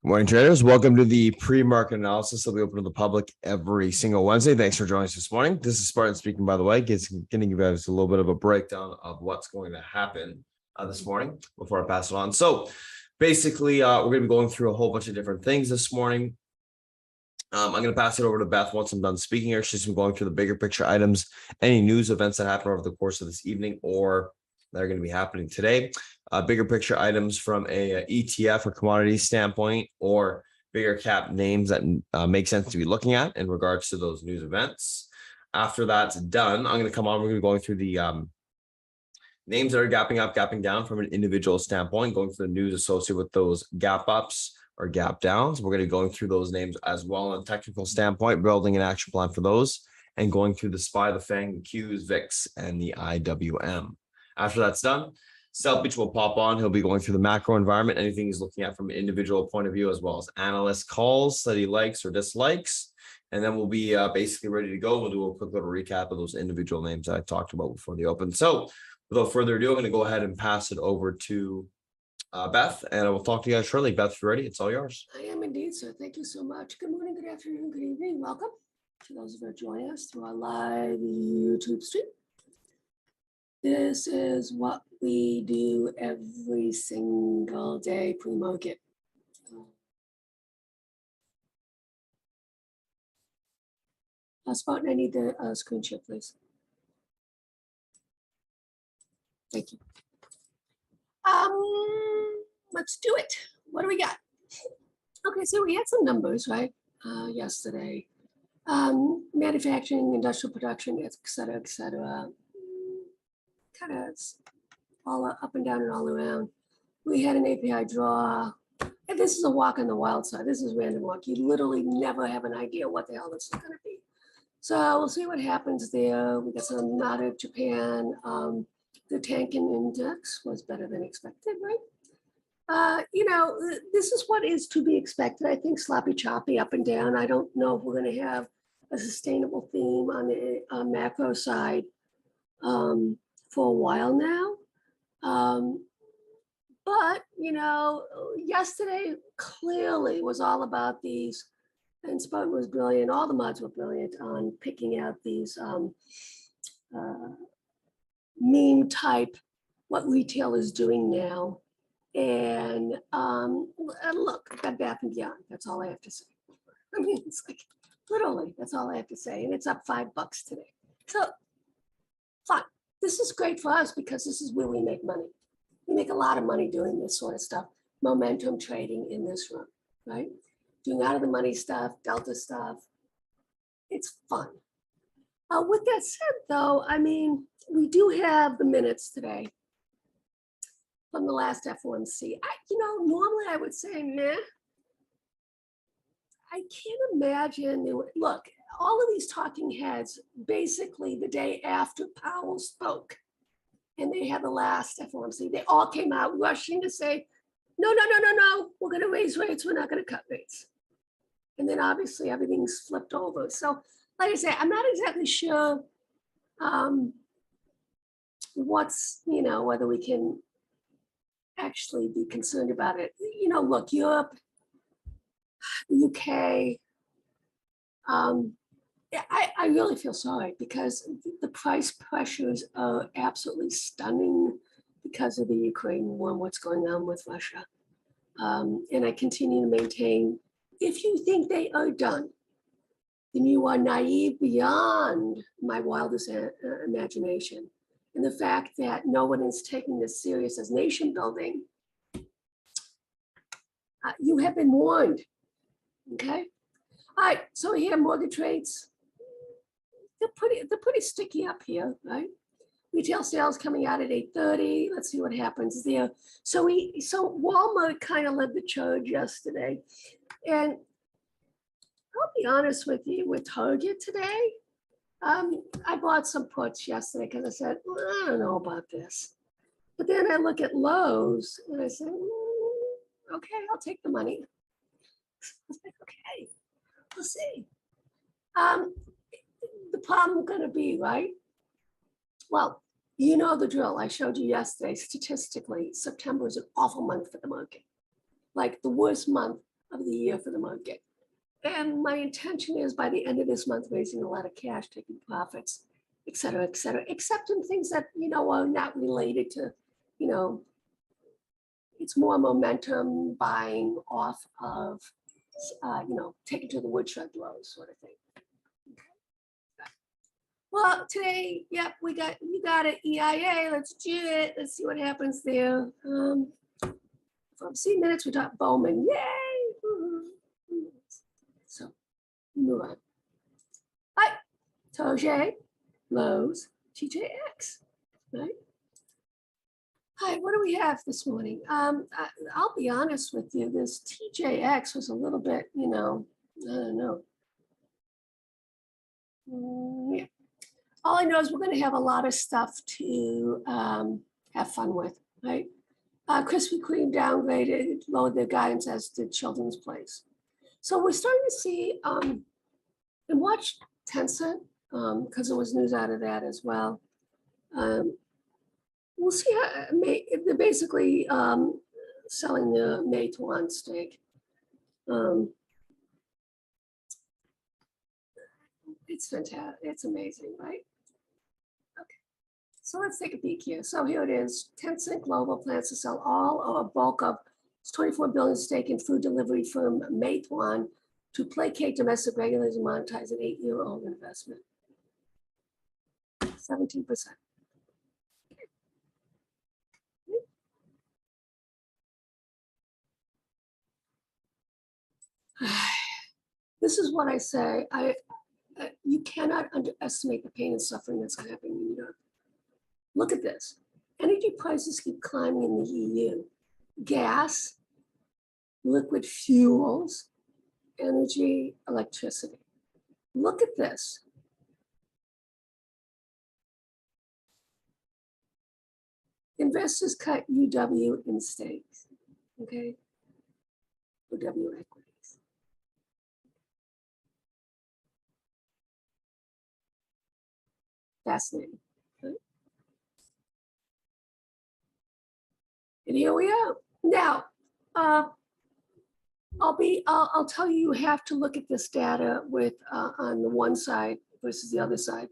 Morning, traders. Welcome to the pre-market analysis that we open to the public every single Wednesday. Thanks for joining us this morning. This is Spartan speaking, by the way, getting you guys a little bit of a breakdown of what's going to happen this morning before I pass it on. So basically, we're going to be going through a whole bunch of different things this morning. I'm going to pass it over to Beth once I'm done speaking here. She's been going through the bigger picture items, any news events that happen over the course of this evening or that are going to be happening today. Bigger picture items from a ETF or commodity standpoint, or bigger cap names that make sense to be looking at in regards to those news events. After that's done, I'm going to come on. We're going to be going through the names that are gapping up, gapping down from an individual standpoint, going through the news associated with those gap ups or gap downs. We're going to be going through those names as well on a technical standpoint, building an action plan for those, and going through the SPY, the FANG, the Qs, VIX, and the IWM. After that's done, South Beach will pop on. He'll be going through the macro environment, anything he's looking at from an individual point of view, as well as analyst calls that he likes or dislikes. And then we'll be basically ready to go. We'll do a quick little recap of those individual names that I talked about before the open. So without further ado, I'm going to go ahead and pass it over to Beth, and I will talk to you guys shortly. Beth, if you're ready, it's all yours. I am indeed, sir. Thank you so much. Good morning, good afternoon, good evening. Welcome to those who are joining us through our live YouTube stream. This is what we do every single day pre-market. Spartan, I need the screen share, please. Thank you. Let's do it. What do we got? Okay, so we had some numbers, right? Yesterday. Manufacturing, industrial production, et cetera, et cetera. Kind of all up and down and all around. We had an API draw. And this is a walk on the wild side. This is random walk. You literally never have an idea what the hell this is going to be. So we'll see what happens there. We got some out of Japan. The Tankin index was better than expected, right? This is what is to be expected. I think sloppy, choppy, up and down. I don't know if we're going to have a sustainable theme on the macro side for a while now. But, yesterday clearly was all about these, and Spartan was brilliant. All the mods were brilliant on picking out these meme type, what retail is doing now. And look, Bed Bath & Beyond, that's all I have to say. I mean, it's like, literally, that's all I have to say. And it's up $5 today. So, fine. This is great for us because this is where we make money. We make a lot of money doing this sort of stuff. Momentum trading in this room, right? Doing out of the money stuff, delta stuff. It's fun. With that said, though, I mean, we do have the minutes today from the last FOMC. Normally I would say, meh. I can't imagine. Look, all of these talking heads, basically the day after Powell spoke, and they had the last FOMC, they all came out rushing to say, no, we're going to raise rates. We're not going to cut rates. And then obviously everything's flipped over. So like I say, I'm not exactly sure whether we can actually be concerned about it. Look, Europe, UK, I really feel sorry because the price pressures are absolutely stunning because of the Ukraine war and what's going on with Russia. And I continue to maintain, if you think they are done, then you are naive beyond my wildest imagination. And the fact that no one is taking this serious as nation building, you have been warned, okay? All right, so here, mortgage rates, they're pretty sticky up here, right? Retail sales coming out at 8:30. Let's see what happens there. So Walmart kind of led the charge yesterday. And I'll be honest with you, with Target today, I bought some puts yesterday because I said, well, I don't know about this. But then I look at Lowe's and I said, okay, I'll take the money. I was like, okay, we'll see. The problem going to be, right? Well, you know the drill. I showed you yesterday, statistically, September is an awful month for the market. Like the worst month of the year for the market. And my intention is by the end of this month, raising a lot of cash, taking profits, et cetera, except in things that, are not related to, it's more momentum buying off of, taking to the woodshed blows sort of thing. Well, today, yep, you got it, EIA, let's do it. Let's see what happens there. From C minutes, we got Bowman, yay. So, move on. Hi, Toge, Lowe's, TJX, right? Hi, what do we have this morning? I'll be honest with you, this TJX was a little bit, I don't know. Yeah. All I know is we're going to have a lot of stuff to have fun with, right? Krispy Kreme downgraded, lowered their guidance as did Children's Place. So we're starting to see, and watch Tencent, because there was news out of that as well. We'll see how they're basically selling the Meituan stake. It's fantastic. It's amazing, right? Okay. So let's take a peek here. So here it is. Tencent Global plans to sell all or a bulk of its 24 billion stake in food delivery firm Meituan to placate domestic regulators and monetize an 8-year-old investment. 17%. This is what I say. You cannot underestimate the pain and suffering that's happening in Europe. Look at this. Energy prices keep climbing in the EU. Gas, liquid fuels, energy, electricity. Look at this. Investors cut UW in stakes, okay? UW equities. Fascinating. Right? And here we are. Now, I'll tell you, you have to look at this data with on the one side versus the other side.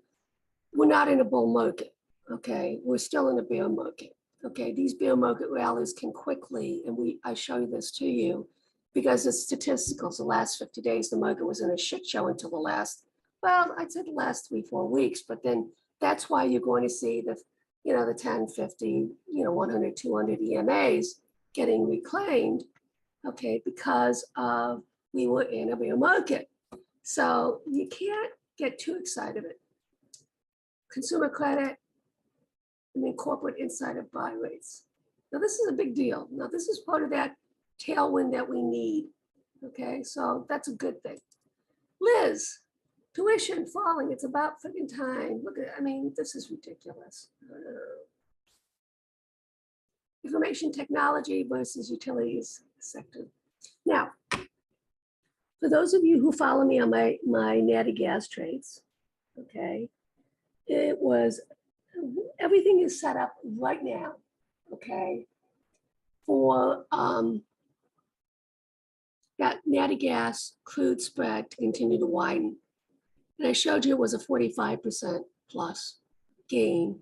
We're not in a bull market, okay? We're still in a bear market, okay? These bear market rallies can quickly, and I show you this to you, because it's statistical. The last 50 days, the market was in a shit show until the last, well, I'd say the last 3-4 weeks, but then that's why you're going to see the, the 10, 50, 100, 200 EMAs getting reclaimed, okay, because we were in a bear market. So you can't get too excited of it. Consumer credit, corporate insider buy rates. Now this is a big deal. Now this is part of that tailwind that we need, okay? So that's a good thing. Liz, tuition falling, it's about freaking time. Look at, this is ridiculous. Information technology versus utilities sector. Now, for those of you who follow me on my natty gas trades, okay, everything is set up right now, okay, for that natty gas crude spread to continue to widen. And I showed you it was a 45% plus gain.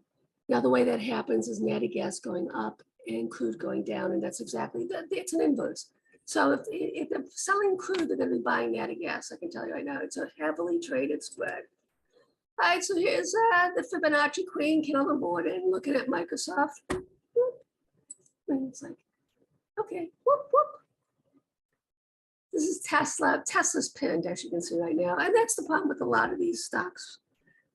Now, the way that happens is natty gas going up and crude going down, and that's exactly, it's an inverse. So if they're selling crude, they're going to be buying natty gas. I can tell you right now, it's a heavily traded spread. All right, so here's the Fibonacci Queen killing the board and looking at Microsoft. And it's like, okay, whoop, whoop. This is Tesla. Tesla's pinned, as you can see right now. And that's the problem with a lot of these stocks.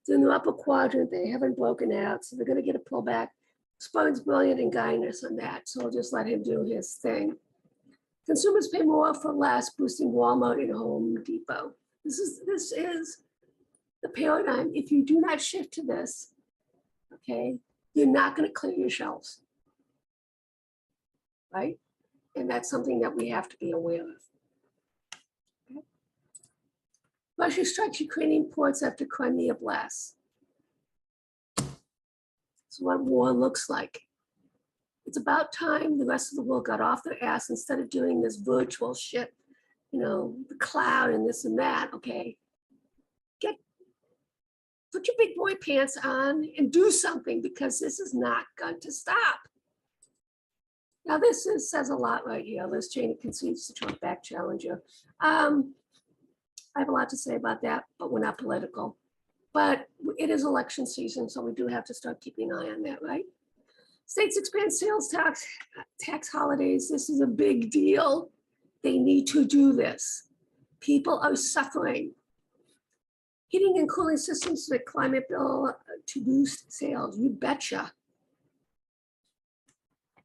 They're in the upper quadrant. They haven't broken out, so they're going to get a pullback. Spone's brilliant and guiding us on that, so I'll just let him do his thing. Consumers pay more for less, boosting Walmart and Home Depot. This is the paradigm. If you do not shift to this, okay, you're not going to clear your shelves, right? And that's something that we have to be aware of. Okay. Russia strikes Ukrainian ports after Crimea blasts. That's what war looks like. It's about time the rest of the world got off their ass instead of doing this virtual shit the cloud and this and that. Okay, put your big boy pants on and do something, because this is not going to stop. Now, says a lot right here. Liz Cheney concedes the Trump back challenger. I have a lot to say about that, but we're not political. But it is election season, so we do have to start keeping an eye on that, right? States expand sales tax holidays. This is a big deal. They need to do this. People are suffering. Heating and cooling systems with climate bill to boost sales. You betcha.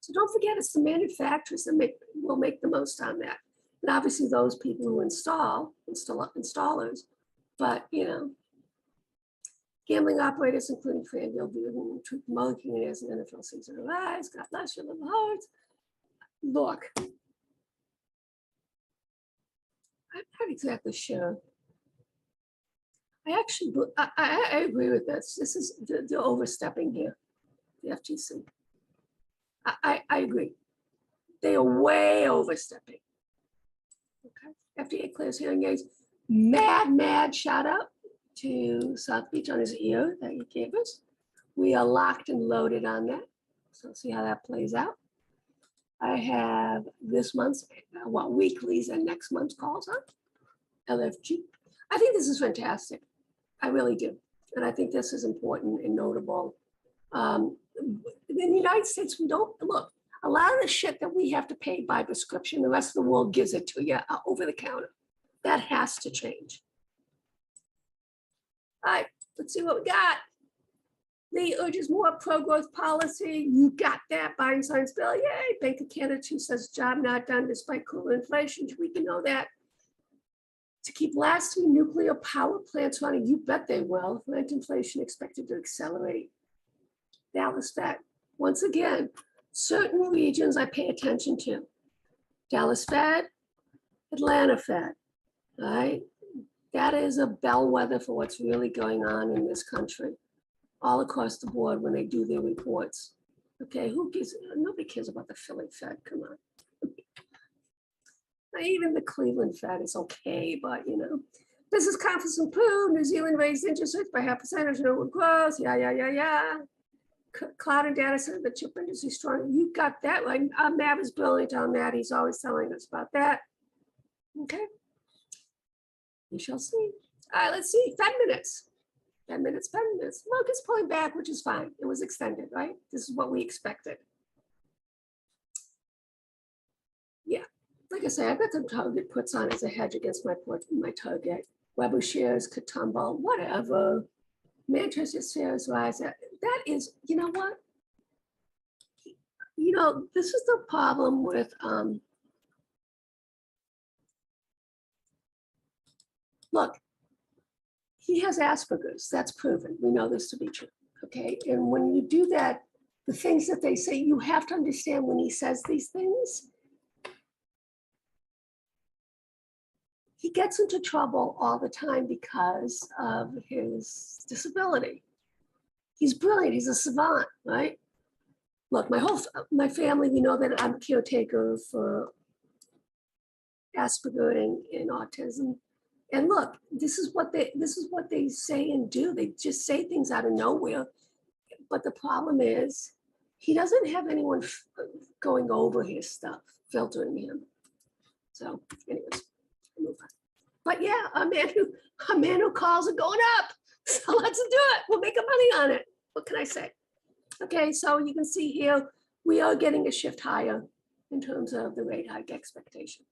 So don't forget, it's the manufacturers that will make the most on that. And obviously those people who installers, but gambling operators, including FanDuel, promoting it as an NFL season arrives. God bless your little hearts. Look, I'm not exactly sure. I agree with this. This is the overstepping here, the FTC. I agree. They are way overstepping. Okay. FDA clears hearing aids. Mad shout out to South Beach on his ear that he gave us. We are locked and loaded on that. So let's see how that plays out. I have this month's, weeklies and next month's calls on LFG. I think this is fantastic. I really do. And I think this is important and notable. In the United States, we don't, look, a lot of the shit that we have to pay by prescription, the rest of the world gives it to you over the counter. That has to change. All right, let's see what we got. Lee urges more pro-growth policy. You got that. Biden signs bill. Yay. Bank of Canada too says job not done despite cooler inflation. We can know that. To keep last 2 nuclear power plants running, you bet they will. Rent inflation expected to accelerate. Dallas Fed. Once again, certain regions I pay attention to. Dallas Fed, Atlanta Fed. All right. That is a bellwether for what's really going on in this country, all across the board when they do their reports. Okay, nobody cares about the Philly Fed, come on. Even the Cleveland Fed is okay, but business confidence improved, New Zealand raised interest rates by 0.5%, no growth, yeah. Cloud and data center, the chip industry strong. You got that right. Mav is brilliant on that. He's always telling us about that. Okay. We shall see. All right, let's see. 10 minutes. 10 minutes. Look, it's pulling back, which is fine. It was extended, right? This is what we expected. Yeah. Like I said, I've got some target puts on as a hedge against my target. Weber shares could tumble, whatever. Manchester shares rise. That is, you know what? This is the problem with look, he has Asperger's. That's proven. We know this to be true. Okay. And when you do that, the things that they say, you have to understand when he says these things, he gets into trouble all the time because of his disability. He's brilliant. He's a savant, right? Look, my family, we know that I'm a caretaker for Asperger and autism. And look, this is what they say and do. They just say things out of nowhere. But the problem is, he doesn't have anyone going over his stuff, filtering him. So, anyways, move on. But yeah, a man who calls are going up. So let's do it. We'll make money on it. What can I say? Okay, so you can see here, we are getting a shift higher in terms of the rate hike expectation.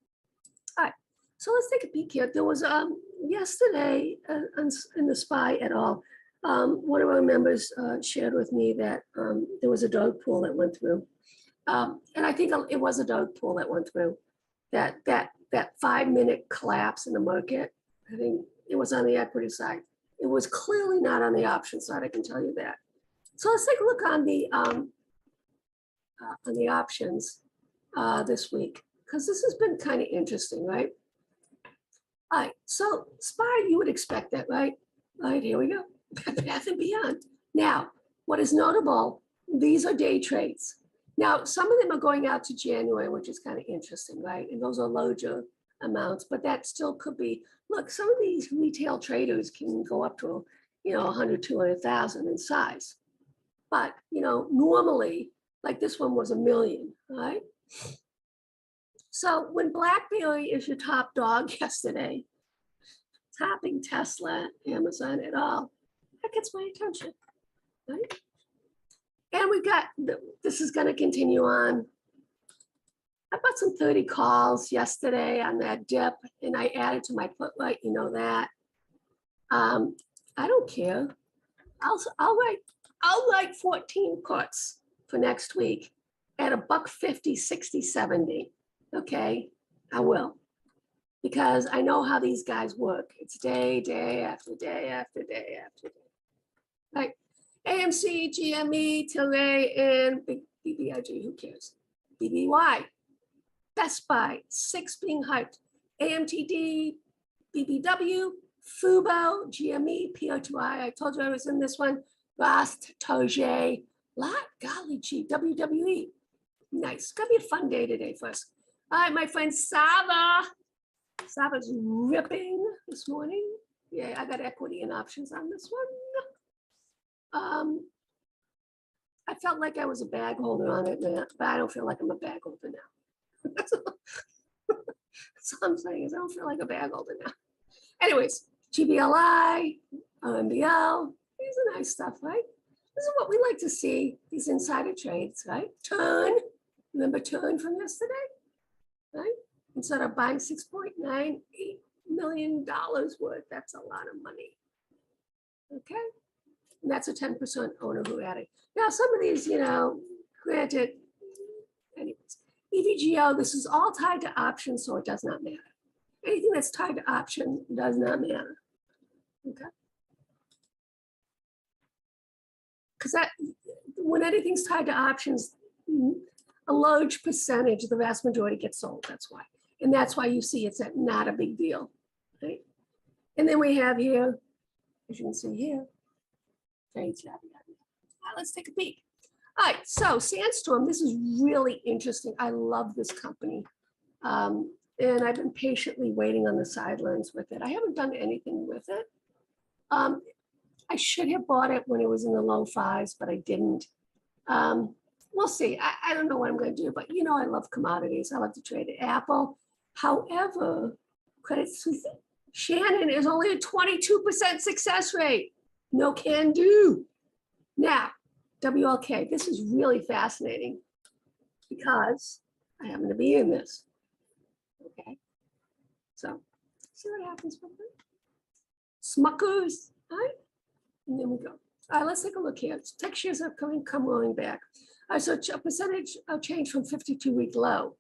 All right, so let's take a peek here. There was yesterday in the SPY et al., one of our members shared with me that there was a dog pool that went through. And I think it was a dog pool that went through. That 5-minute collapse in the market, I think it was on the equity side. It was clearly not on the option side, I can tell you that. So let's take a look on the options this week, because this has been kind of interesting, right? All right, so SPY, you would expect that, right? All right, here we go. Path and Beyond. Now, what is notable, these are day trades. Now, some of them are going out to January, which is kind of interesting, right? And those are larger amounts, but that still could be, look, some of these retail traders can go up to, 100, 200,000 in size. But, normally, like this one was 1 million, right? So when BlackBerry is your top dog yesterday, topping Tesla, Amazon, et al., that gets my attention, right? And we got, this is going to continue on. I bought some 30 calls yesterday on that dip, and I added to my put right, that. I don't care. I'll write 14 puts for next week at $1.50, 60, 70. Okay, I will. Because I know how these guys work. It's day after day after day after day. Right? AMC, GME, Tilray, and BBIG, who cares? BBY, Best Buy, 6 being hyped. AMTD, BBW, Fubo, GME, PO2I. I told you I was in this one. Rast, Toge, lot, golly gee, WWE. Nice. It's going to be a fun day today for us. All right, my friend Sava. Sava's ripping this morning. Yeah, I got equity and options on this one. I felt like I was a bag holder on it, but I don't feel like I'm a bag holder now. That's all I'm saying is I don't feel like a bag holder now. Anyways, GBLI, OMBL, these are nice stuff, right? This is what we like to see, these insider trades, right? Turn, remember Turn from yesterday, right? Instead of buying $6.98 million worth, that's a lot of money, okay? And that's a 10% owner who added. Now, some of these, granted, anyways, EVGO, this is all tied to options, so it does not matter. Anything that's tied to option does not matter, okay? Because when anything's tied to options, a large percentage, the vast majority gets sold, that's why. And that's why you see it's not a big deal, right? And then we have here, as you can see here, trades, yada, yada. Now let's take a peek. All right, so Sandstorm, this is really interesting. I love this company. And I've been patiently waiting on the sidelines with it. I haven't done anything with it. I should have bought it when it was in the low fives, but I didn't. We'll see. I don't know what I'm going to do, but I love commodities. I love to trade at Apple. However, Credit Suisse, Shannon is only a 22% success rate. No can do. Now, WLK, this is really fascinating because I happen to be in this. Okay, so see what happens with it. Smuckers, all right, and then we go. All right, let's take a look here. Tech shares are come rolling back. All right, so a percentage of change from 52-week low.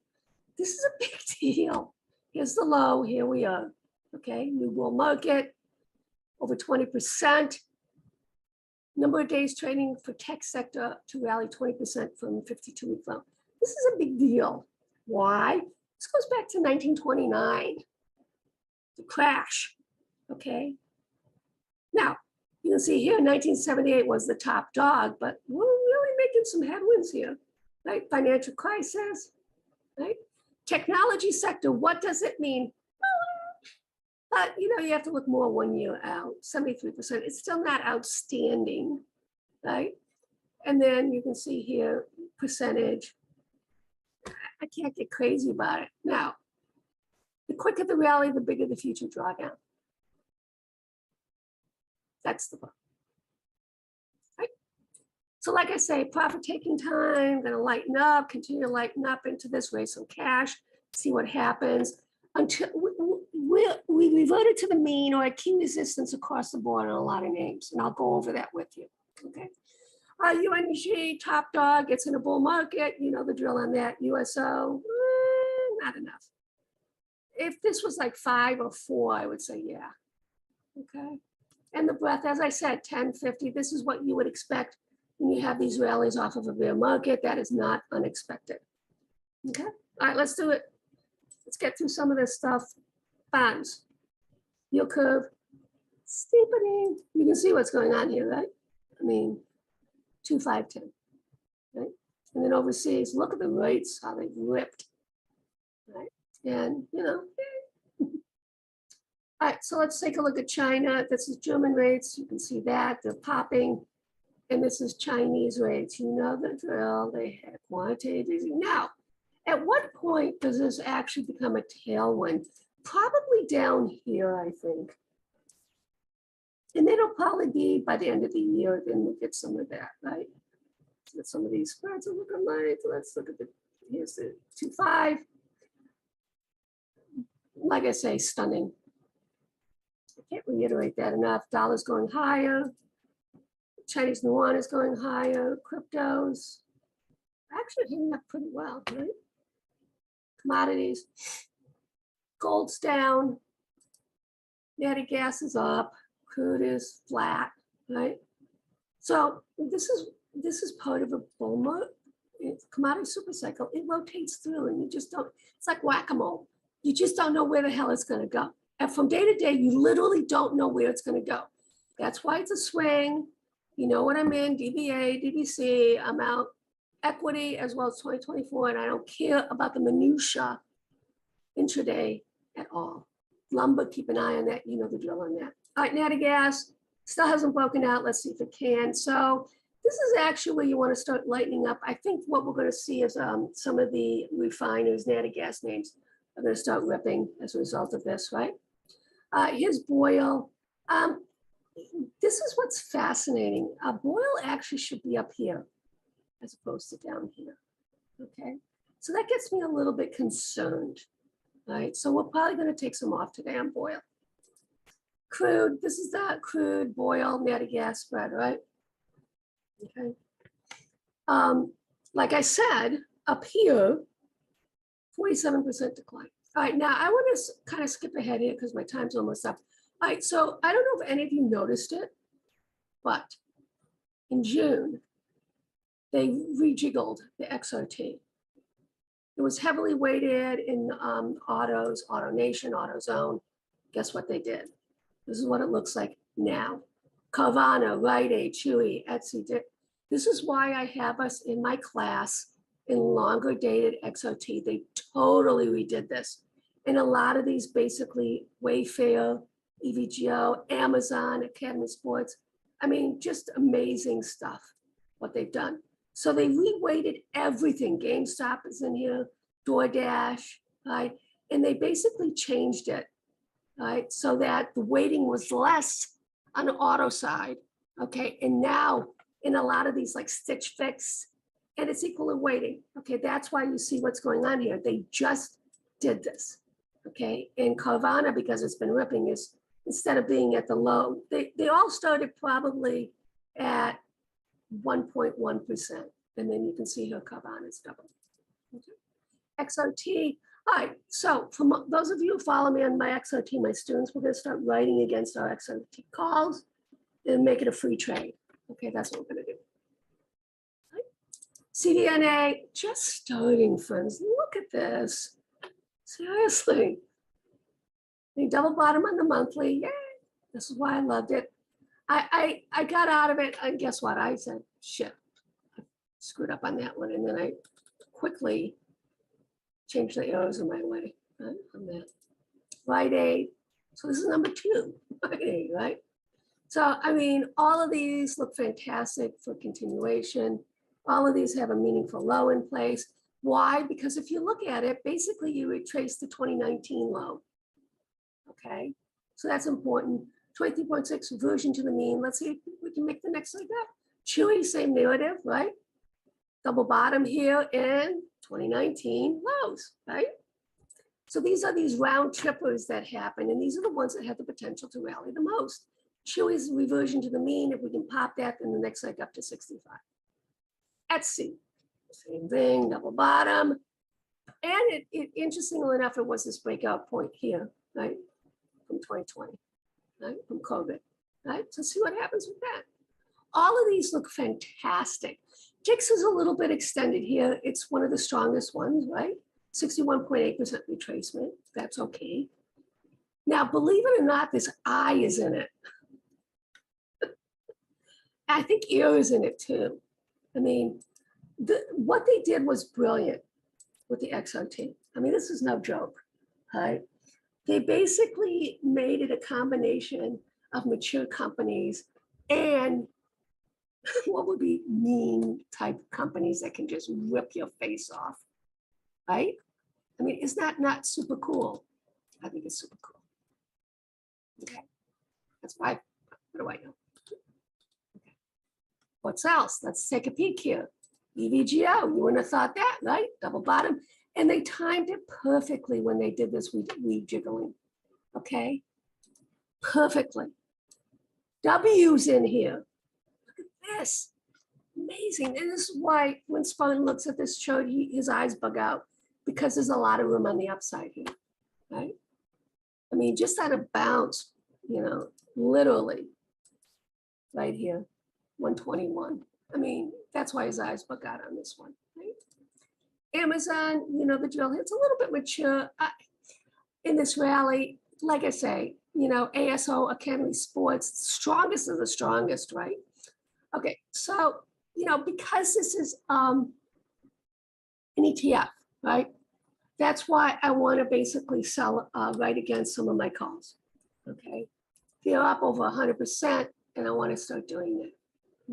This is a big deal. Here's the low, here we are. Okay, new bull market, over 20%. Number of days trading for tech sector to rally 20% from 52-week low. This is a big deal. Why? This goes back to 1929, the crash, okay? Now, you can see here, 1978 was the top dog, but we're really making some headwinds here, right? Financial crisis, right? Technology sector, what does it mean? But, you have to look more 1 year out, 73%. It's still not outstanding, right? And then you can see here, percentage. I can't get crazy about it. Now, the quicker the rally, the bigger the future drawdown. That's the book. Right? So like I say, profit taking time, gonna lighten up, continue to lighten up into this, raise some cash, see what happens. Until we reverted to the mean or a key resistance across the board on a lot of names, and I'll go over that with you, okay? UNG, top dog, gets in a bull market, you know the drill on that. USO, not enough. If this was like 5 or 4, I would say yeah, okay? And the breadth, as I said, 10, 50, this is what you would expect when you have these rallies off of a bear market. That is not unexpected, okay? All right, let's do it. Let's get through some of this stuff. Bonds, yield curve, steepening. You can see what's going on here, right? I mean, 2, 5, 10, right? And then overseas, look at the rates, how they've ripped, right? And, All right, so let's take a look at China. This is German rates. You can see that they're popping. And this is Chinese rates. You know the drill. They have quantitative easing. Now, at what point does this actually become a tailwind? Probably down here, I think. And it'll probably be by the end of the year, then we'll get some of that, right? So what some of these spreads are looking like. Let's look at here's the 2.5. Like I say, stunning. I can't reiterate that enough. Dollar's going higher. Chinese yuan is going higher. Cryptos actually hanging up pretty well, right? Commodities. Gold's down. Natural gas is up. Crude is flat, right? So this is part of a bull market. It's commodity super cycle. It rotates through, and you just don't. It's like whack-a-mole. You just don't know where the hell it's going to go. And from day to day, you literally don't know where it's going to go. That's why it's a swing. You know what I'm in, DBA, DBC, I'm out equity as well as 2024, and I don't care about the minutia intraday at all. Lumber, keep an eye on that. You know the drill on that. All right, natural gas still hasn't broken out. Let's see if it can. So this is actually where you want to start lightening up. I think what we're going to see is some of the refiners, natural gas names are going to start ripping as a result of this, right? Here's Boyle. This is what's fascinating. Boyle actually should be up here as opposed to down here, okay? So that gets me a little bit concerned, right? So we're probably gonna take some off today on Boyle. Crude, this is that crude, Boyle, natural gas spread, right? Okay. Like I said, up here, 47% decline. All right, now I want to kind of skip ahead here because my time's almost up. All right, so I don't know if any of you noticed it, but in June, they rejiggled the XRT. It was heavily weighted in autos, AutoNation, AutoZone. Guess what they did? This is what it looks like now. Carvana, Rite Aid, Chewy, Etsy. This is why I have us in my class in longer dated XRT. They totally redid this. And a lot of these basically Wayfair, EVGO, Amazon, Academy Sports. I mean, just amazing stuff, what they've done. So they reweighted everything. GameStop is in here, DoorDash, right? And they basically changed it, right? So that the weighting was less on the auto side, okay? And now in a lot of these like Stitch Fix, and it's equal in weighting, okay? That's why you see what's going on here. They just did this, okay? And Carvana, because it's been ripping, is instead of being at the low, they all started probably at 1.1%. And then you can see here Carvana is double. Okay. XRT, all right, so for those of you who follow me on my XRT, my students, we're gonna start writing against our XRT calls and make it a free trade. Okay, that's what we're gonna do. Right. CDNA, just starting, friends. Look at this. Seriously. They double bottom on the monthly. Yay. This is why I loved it. I got out of it, and guess what? I said, shit, I screwed up on that one. And then I quickly changed the arrows in my way on that. Rite Aid. So this is number 2, Rite Aid, right? So, I mean, all of these look fantastic for continuation. All of these have a meaningful low in place. Why? Because if you look at it, basically you retrace the 2019 low. Okay, so that's important. 23.6 reversion to the mean. Let's see if we can make the next leg up. Chewy, same narrative, right? Double bottom here in 2019 lows, right? So these are these round trippers that happen, and these are the ones that have the potential to rally the most. Chewy's reversion to the mean, if we can pop that, then the next leg up to 65. Etsy, same thing, double bottom. And interestingly enough, it was this breakout point here, right? From 2020, right? From COVID, right? So see what happens with that. All of these look fantastic. JIX is a little bit extended here. It's one of the strongest ones, right? 61.8% retracement. That's okay. Now, believe it or not, this I is in it. I think ear is in it too. I mean, what they did was brilliant with the XRT. I mean, this is no joke, right? They basically made it a combination of mature companies and what would be mean type companies that can just rip your face off, right? I mean, is that not super cool? I think it's super cool. Okay, that's why. What do I know? Okay. What's else? Let's take a peek here. EVGO, you wouldn't have thought that, right? Double bottom. And they timed it perfectly when they did this rejiggling. Okay, perfectly. W's in here. Look at this. Amazing. And this is why when Spartan looks at this chart, his eyes bug out because there's a lot of room on the upside here, right? I mean, just out of bounds, you know, literally right here, 121. I mean, that's why his eyes bug out on this one, right? Amazon, you know, the drill, it's a little bit mature in this rally. Like I say, you know, ASO, Academy Sports, strongest of the strongest, right? Okay, so, you know, because this is an ETF, right? That's why I want to basically sell right against some of my calls, okay? They're up over 100%, and I want to start doing that,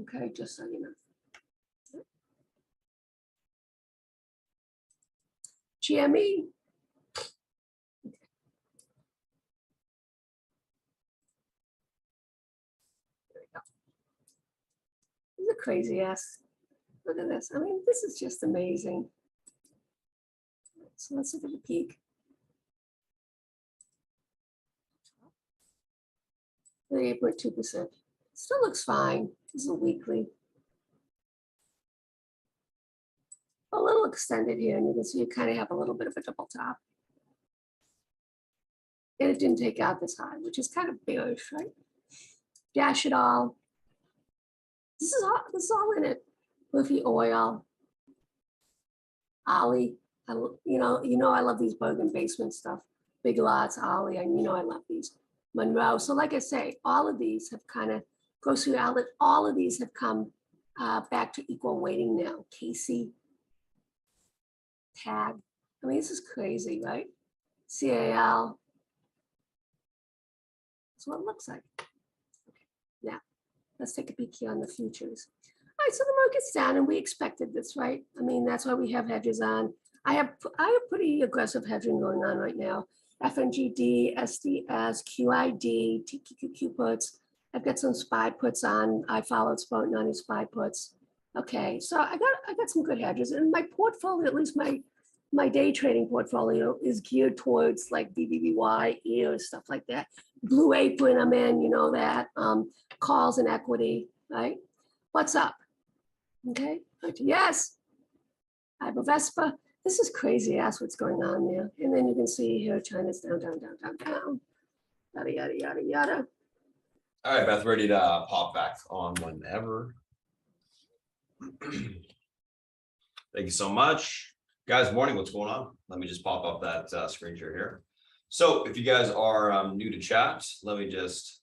okay? Just so you know. GME. There we go. This is a crazy ass. Look at this. I mean, this is just amazing. So let's look at the peak. 38.2%. Still looks fine. This is a weekly. A little extended here, and you can see you kind of have a little bit of a double top. And it didn't take out this high, which is kind of bearish, right? Dash it all. This is all in it. Liffey oil. Ollie. You know I love these bargain basement stuff. Big Lots, Ollie, and you know I love these. Monroe. So like I say, all of these have kind of, grocery outlet, all of these have come back to equal weighting now. Casey, Tag. I mean, this is crazy, right? CAL. That's what it looks like. Okay. Now, let's take a peek here on the futures. All right, so the market's down, and we expected this, right? I mean, that's why we have hedges on. I have pretty aggressive hedging going on right now. FNGD, SDS, QID, TQQQ puts. I've got some SPY puts on. I followed Spartan on his SPY puts. Okay, so I got some good hedges, and my portfolio, at least my day trading portfolio, is geared towards like BBBY, EOS, stuff like that. Blue Apron, I'm in, you know that. Calls and equity, right? What's up? Okay, yes. I have a Vespa. This is crazy ass what's going on there. And then you can see here, China's down, down, down, down, down. Yada, yada, yada, yada. All right, Beth, ready to pop back on whenever. Thank you so much. Guys, morning, what's going on? Let me just pop up that screen share here. So if you guys are new to chat, let me just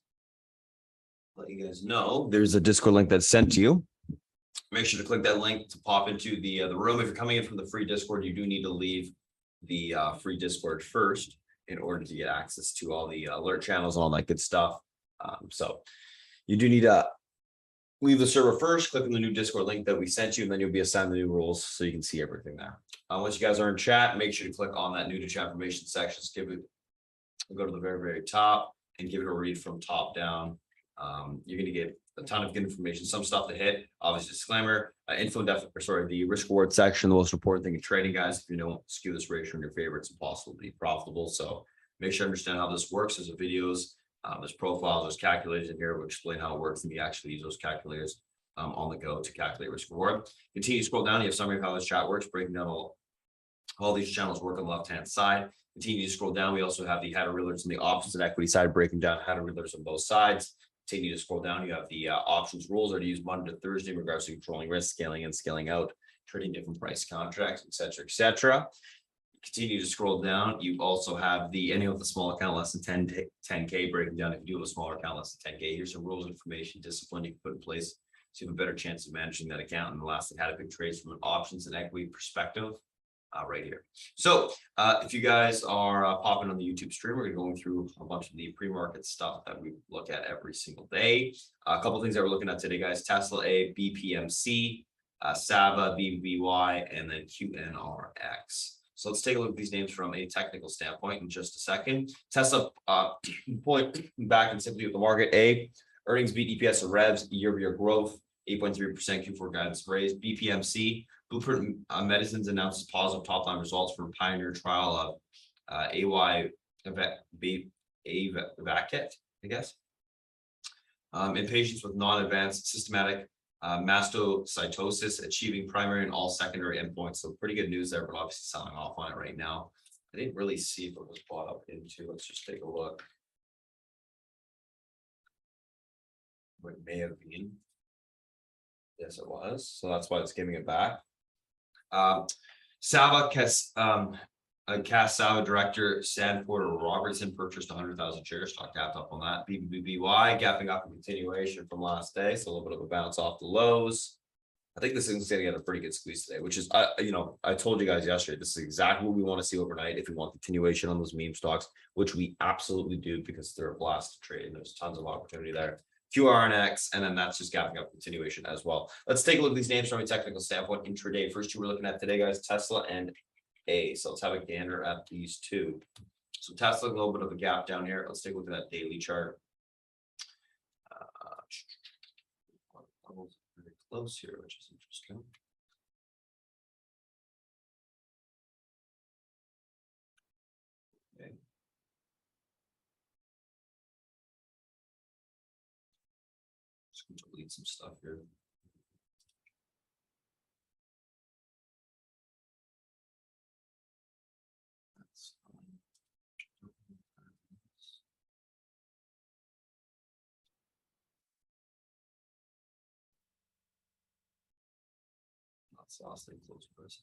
let you guys know there's a Discord link that's sent to you. Make sure to click that link to pop into the room. If you're coming in from the free Discord, you do need to leave the free Discord first in order to get access to all the alert channels and all that good stuff. So you do need to leave the server first, click on the new Discord link that we sent you, and then you'll be assigned the new rules so you can see everything there. Once you guys are in chat, make sure to click on that new to chat information section. Go to the very, very top and give it a read from top down. You're going to get a ton of good information, some stuff to hit. Obviously, disclaimer, the risk reward section. The most important thing in trading, guys, if you don't skew this ratio in your favor, it's impossible to be profitable. So make sure to understand how this works. There's videos, there's profiles, there's calculators in here. We'll explain how it works, and you actually use those calculators on the go to calculate risk reward. Continue to scroll down. You have summary of how this chat works, breaking down all these channels work on the left-hand side. Continue to scroll down. We also have the how to read alerts on the opposite equity side, breaking down how to read alerts on both sides. Continue to scroll down. You have the options rules are to use Monday to Thursday in regards to controlling risk, scaling in, scaling out, trading different price contracts, etc., etc. Continue to scroll down. You also have the any with a small account less than 10K breaking down. If you do have a smaller account less than 10K, here's some rules, information, discipline you can put in place so you have a better chance of managing that account. And the last, how to pick trades from an options and equity perspective. right here. So if you guys are popping on the YouTube stream, we're going through a bunch of the pre-market stuff that we look at every single day. A couple things that we're looking at today, guys: Tesla A, BPMC, SABA, BBY, and then QNRX. So let's take a look at these names from a technical standpoint in just a second. Tesla, point back and simply with the market. A, earnings beat EPS and revs, year-over-year growth, 8.3% Q4 guidance raised. BPMC, Blueprint Medicines announces positive top-line results from pioneer trial of AY Vacat, I guess, in patients with non-advanced systematic mastocytosis, achieving primary and all secondary endpoints. So pretty good news there, but obviously selling off on it right now. I didn't really see if it was bought up into. Let's just take a look. What it may have been. Yes, it was. So that's why it's giving it back. Sava Sava director Sanford Robertson purchased 100,000 shares. Stock gapped up on that. BBY gapping up a continuation from last day, so a little bit of a bounce off the lows. I think this thing's going to get a pretty good squeeze today, which is, I told you guys yesterday, this is exactly what we want to see overnight if we want continuation on those meme stocks, which we absolutely do because they're a blast to trade and there's tons of opportunity there. QRNX, and then that's just gapping up continuation as well. Let's take a look at these names from a technical standpoint intraday. First two we're looking at today, guys: Tesla and A. So let's have a gander at these two. So Tesla, a little bit of a gap down here. Let's take a look at that daily chart. Pretty close here, which is interesting. Okay. Just going to delete some stuff here. Last thing close prices.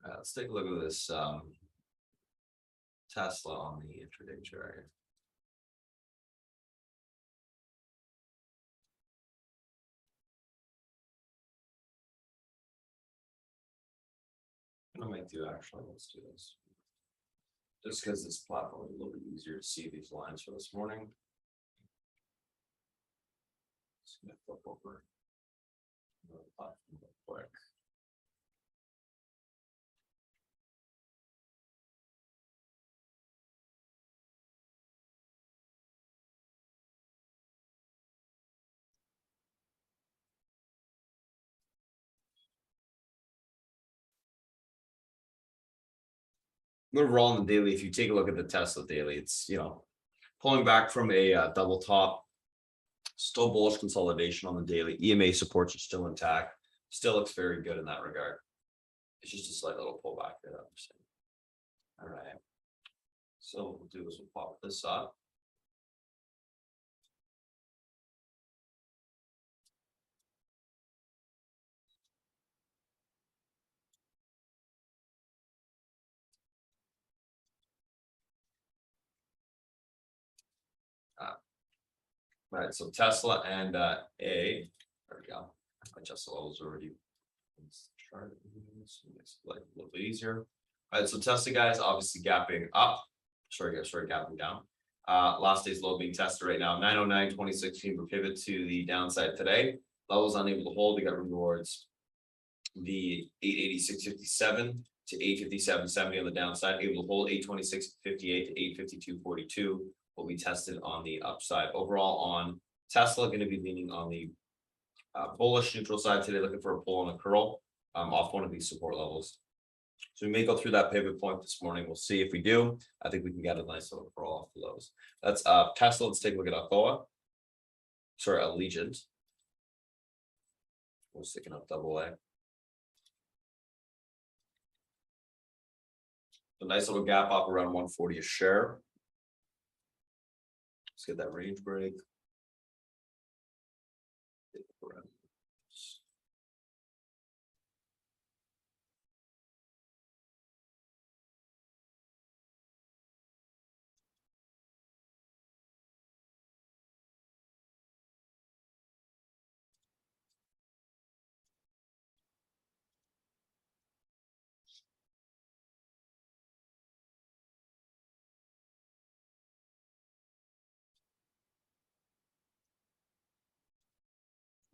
Let's take a look at this Tesla on the intraday chart. I might do actually. Let's do this. Just because this platform is a little bit easier to see these lines for this morning. Just gonna flip over the platform real quick. Overall on the daily, if you take a look at the Tesla daily, it's pulling back from a double top, still bullish consolidation on the daily. EMA supports are still intact, still looks very good in that regard. It's just a slight little pullback there. All right. So what we'll do is we'll pop this up. All right, so Tesla and A, there we go. I just levels already. Chart makes it like a little bit easier. All right, so Tesla guys obviously gapping up. Sorry, gapping down. Last day's low being tested right now. 909.2016 for pivot to the downside today. Levels unable to hold. We got room towards the 886.57 to 857.70 on the downside. Able to hold 826.58 to 852.42. Will be tested on the upside. Overall on Tesla, going to be leaning on the bullish neutral side today, looking for a pull and a curl off one of these support levels. So we may go through that pivot point this morning. We'll see if we do. I think we can get a nice little curl off the lows. That's Tesla. Let's take a look at Alcoa. Sorry, Allegiant. We're sticking up double A. A nice little gap up around 140 a share. Let's get that range break.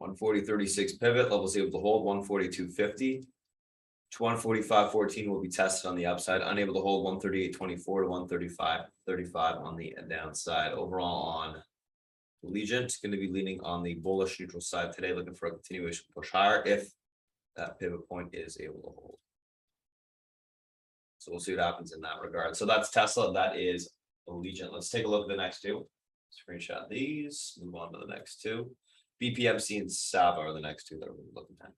140.36 pivot, levels able to hold 142.50. 145.14 will be tested on the upside, unable to hold 138.24 to 135.35 on the downside. Overall on Allegiant, going to be leaning on the bullish neutral side today, looking for a continuation push higher if that pivot point is able to hold. So we'll see what happens in that regard. So that's Tesla, that is Allegiant. Let's take a look at the next two. Screenshot these, move on to the next two. BPMC and Sava are the next two that we're looking at.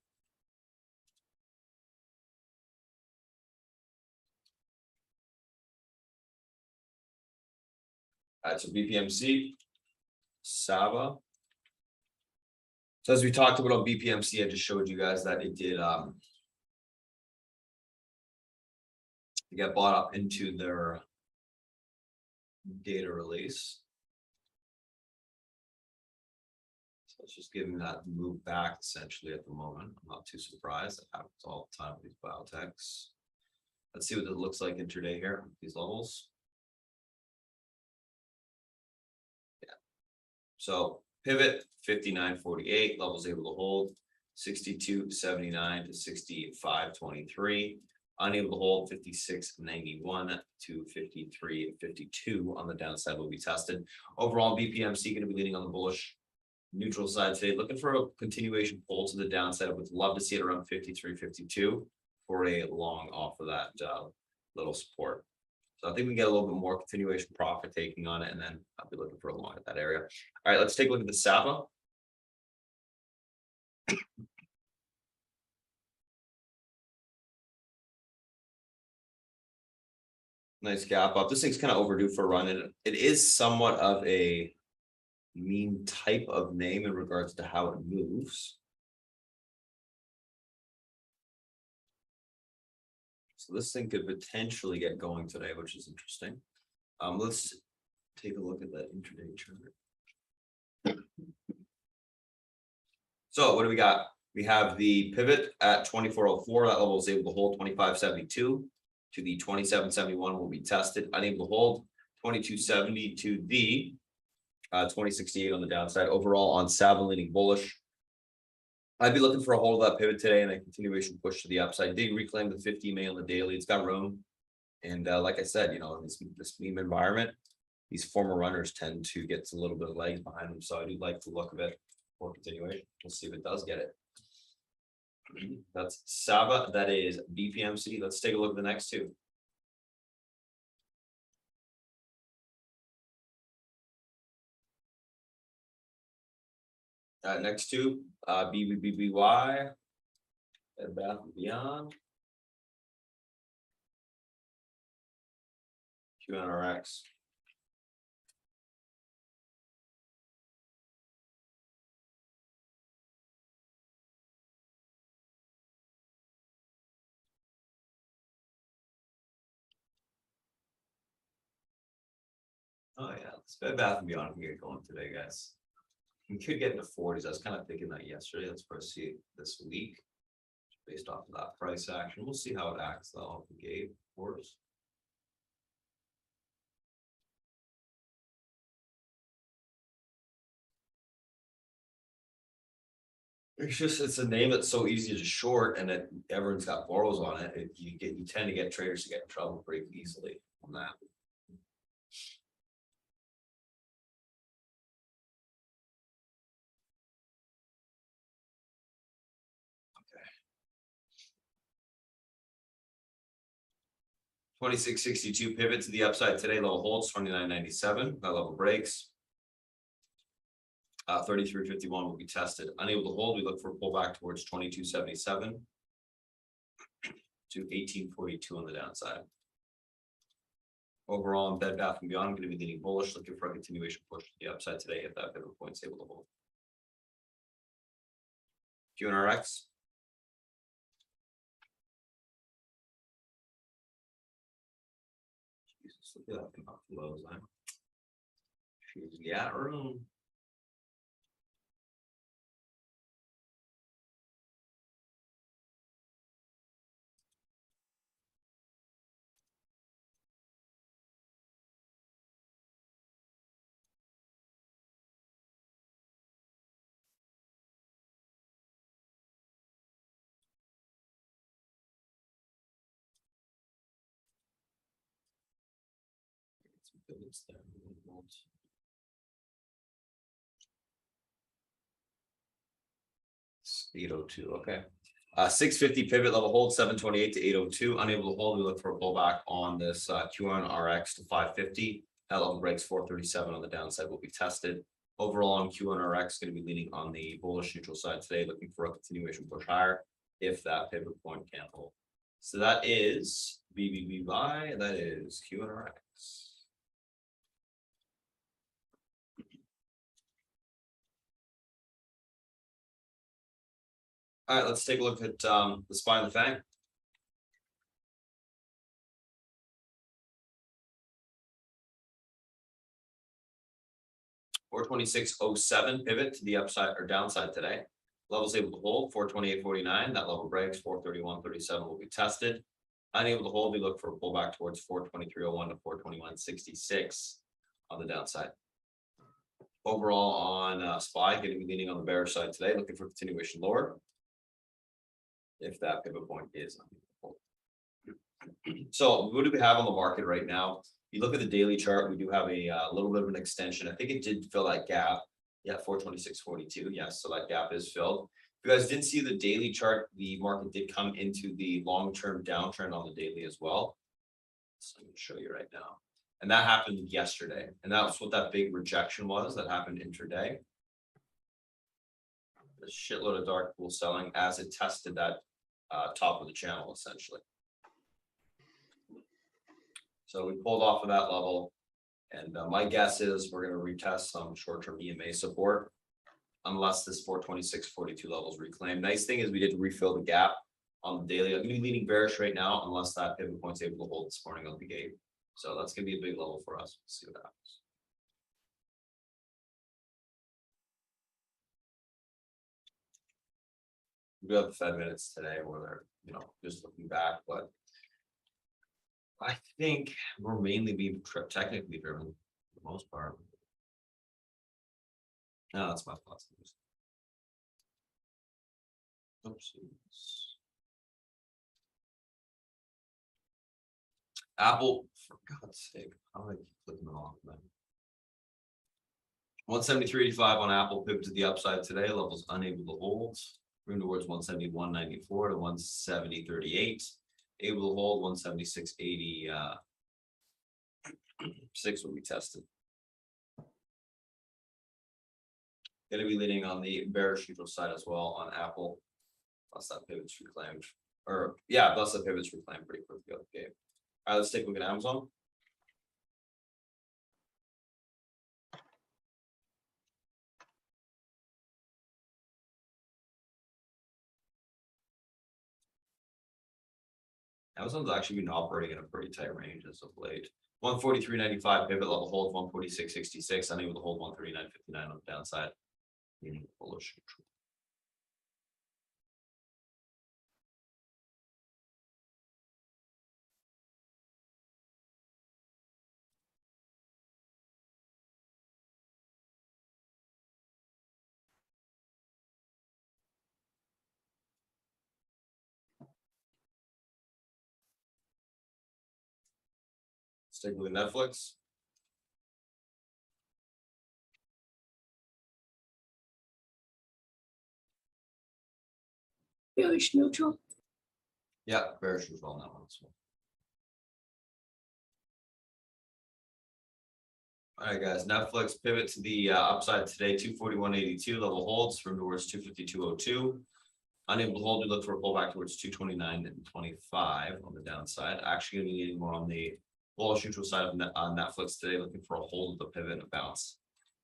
All right, so BPMC, Sava. So as we talked about on BPMC, I just showed you guys that it did get bought up into their data release. So it's just giving that move back essentially at the moment. I'm not too surprised. That happens all the time with these biotechs. Let's see what it looks like intraday here, these levels. Yeah. So pivot 59.48, levels able to hold 62.79 to 65.23. Unable to hold 56.91 to 53.52 on the downside will be tested. Overall, BPMC going to be leaning on the bullish neutral side today, looking for a continuation pull to the downside. I would love to see it around 53.52 for a long off of that little support. So I think we get a little bit more continuation profit taking on it, and then I'll be looking for a long at that area. All right, let's take a look at the Sava. Nice gap up. This thing's kind of overdue for a run, and it is somewhat of a meme type of name in regards to how it moves. So this thing could potentially get going today, which is interesting. Let's take a look at that intraday chart. So what do we got? We have the pivot at 24.04. That level is able to hold 25.72 to the 27.71 will be tested. Unable to hold 22.70 to the 20.68 on the downside. Overall on Sava leaning bullish. I'd be looking for a hold of that pivot today and a continuation push to the upside. Did reclaim the 50 MA on the daily. It's got room. And like I said, you know, in this meme environment, these former runners tend to get a little bit of legs behind them. So I do like the look of it for continuation. We'll see if it does get it. That's Sava. That is BPMC. Let's take a look at the next two. Next two, BBBY, Bed Bath & Beyond, QNRX. Oh yeah, this Bed Bath & Beyond can get going today, guys. We could get into 40s. I was kind of thinking that yesterday. Let's proceed this week based off of that price action. We'll see how it acts though off the gate, of course. It's a name that's so easy to short, and that everyone's got borrows on it. You tend to get traders to get in trouble pretty easily on that. Okay. 26.62 pivot to the upside today. Level holds 29.97. That level breaks. 33.51 will be tested. Unable to hold, we look for a pullback towards 22.77 to 18.42 on the downside. Overall, in Bed Bath & Beyond, I'm going to be leaning bullish, looking for a continuation push to the upside today if that pivot point's able to hold. QNRX. Jesus, look at that thing off the lows line. She's got room. Some pivots there. 802, okay. 650 pivot level hold, 728 to 802. Unable to hold, we look for a pullback on this QNRX to 550. That level breaks 437 on the downside will be tested. Overall on QNRX, going to be leaning on the bullish neutral side today, looking for a continuation push higher if that pivot point can't hold. So that is BBB buy, that is QNRX. All right, let's take a look at the SPY and the FANG. $426.07 pivot to the upside or downside today. Levels able to hold 428.49. That level breaks 431.37 will be tested. Unable to hold, we look for a pullback towards 423.01 to 421.66 on the downside. Overall on SPY, going to be leaning on the bearish side today, looking for continuation lower. If that pivot point is unable to hold. So what do we have on the market right now? You look at the daily chart, we do have a little bit of an extension. I think it did fill that gap. Yeah, 426.42. Yes, so that gap is filled. If you guys didn't see the daily chart, the market did come into the long-term downtrend on the daily as well. So I'm going to show you right now. And that happened yesterday. And that's what that big rejection was that happened intraday. A shitload of dark pool selling as it tested that top of the channel, essentially. So we pulled off of that level. And my guess is we're going to retest some short-term EMA support unless this 426.42 levels reclaimed. Nice thing is we did refill the gap on the daily. I'm going to be leaning bearish right now unless that pivot point's able to hold this morning on the gate. So that's going to be a big level for us. Let's see what happens. We have the Fed minutes today where they're, just looking back, but I think we're mainly being technically driven for the most part. No, that's my thoughts. Oopsies. Apple, for God's sake, how do I keep clicking them off, man? 173.85 on Apple, pivot to the upside today. Levels unable to hold. Room towards 171.94 to 170.38. Able to hold 176.86 will be tested. Going to be leaning on the bearish neutral side as well on Apple. Plus that pivot's reclaimed. Or yeah, plus that pivot's reclaimed pretty quickly. Okay. All right, let's take a look at Amazon. Amazon's actually been operating in a pretty tight range as of late. 143.95 pivot level hold, 146.66, unable to hold 139.59 on the downside. Meaning bullish. Stick with Netflix. Bearish neutral. Yeah, bearish as well on that one as well. All right, guys. Netflix pivot to the upside today. 241.82 level holds from towards 252.02. Unable to hold, we look for a pullback towards 229.25 on the downside. Actually, going to be needing more on the Bullish neutral side of on Netflix today, looking for a hold of the pivot and a bounce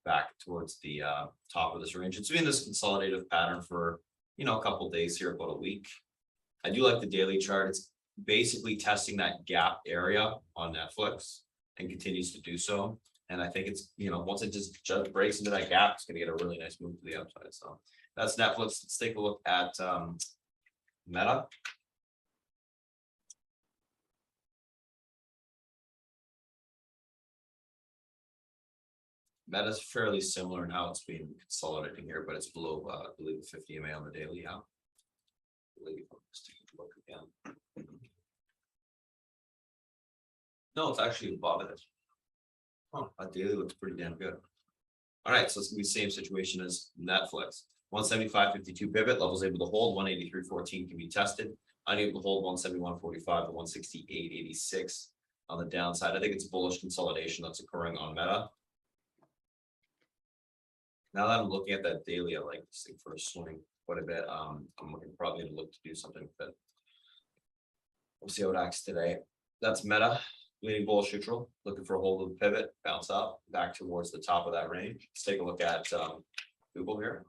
back towards the top of this range. It's been this consolidative pattern for a couple days here, about a week. I do like the daily chart. It's basically testing that gap area on Netflix and continues to do so. And I think it's, once it just breaks into that gap, it's going to get a really nice move to the upside. So that's Netflix. Let's take a look at Meta. Meta's fairly similar in how it's being consolidating here, but it's below, I believe, 50 MA on the daily. Yeah. Let's take a look again. No, it's actually above it. Oh, that daily looks pretty damn good. All right, so it's gonna be the same situation as Netflix. 175.52 pivot, levels able to hold. 183.14 can be tested. Unable to hold 171.45 to 168.86 on the downside. I think it's bullish consolidation that's occurring on Meta. Now that I'm looking at that daily, I like this thing for a swing quite a bit. I'm probably gonna look to do something with it. We'll see how it acts today. That's Meta, leading bullish neutral, looking for a hold of the pivot, bounce up back towards the top of that range. Let's take a look at Google here.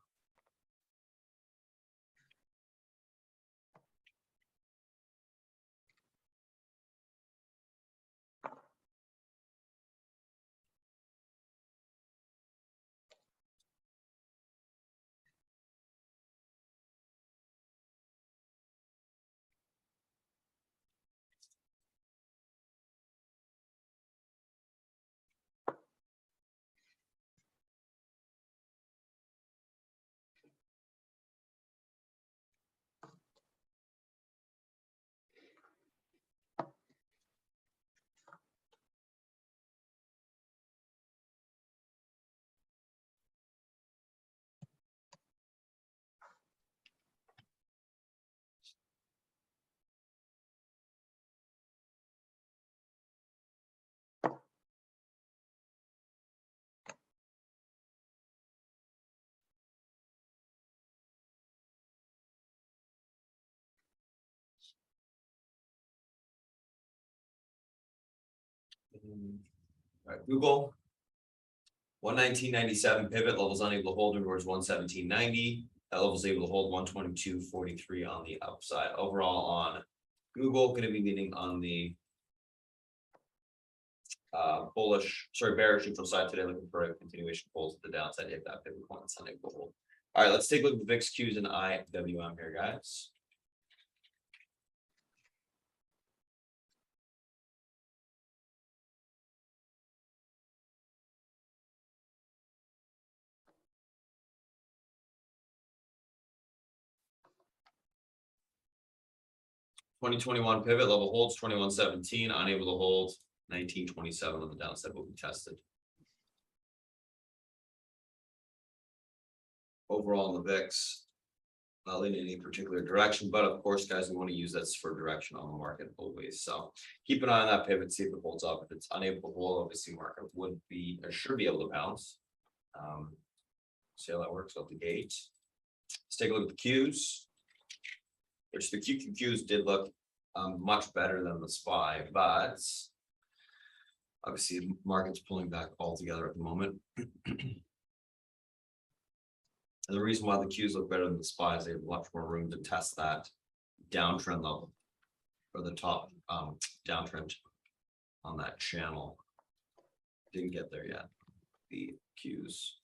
All right, Google 119.97 pivot, levels unable to hold towards 117.90. That level's able to hold 122.43 on the upside. Overall on Google, going to be leaning on the bearish neutral side today, looking for a continuation pulls to the downside if that pivot point's unable to hold. All right, let's take a look at the VIX, Qs, and IWM here, guys. $20.21 pivot level holds 21.17, unable to hold 19.27 on the downside will be tested. Overall in the VIX, not leaning in any particular direction, but of course, guys, we want to use this for direction on the market always. So keep an eye on that pivot, see if it holds up. If it's unable to hold, obviously market would be or should be able to bounce. See how that works out the gate. Let's take a look at the Qs, which the QQQs did look much better than the SPY, but obviously the market's pulling back altogether at the moment. And the reason why the Qs look better than the SPY is they have much more room to test that downtrend level or the top downtrend on that channel. Didn't get there yet. The Qs.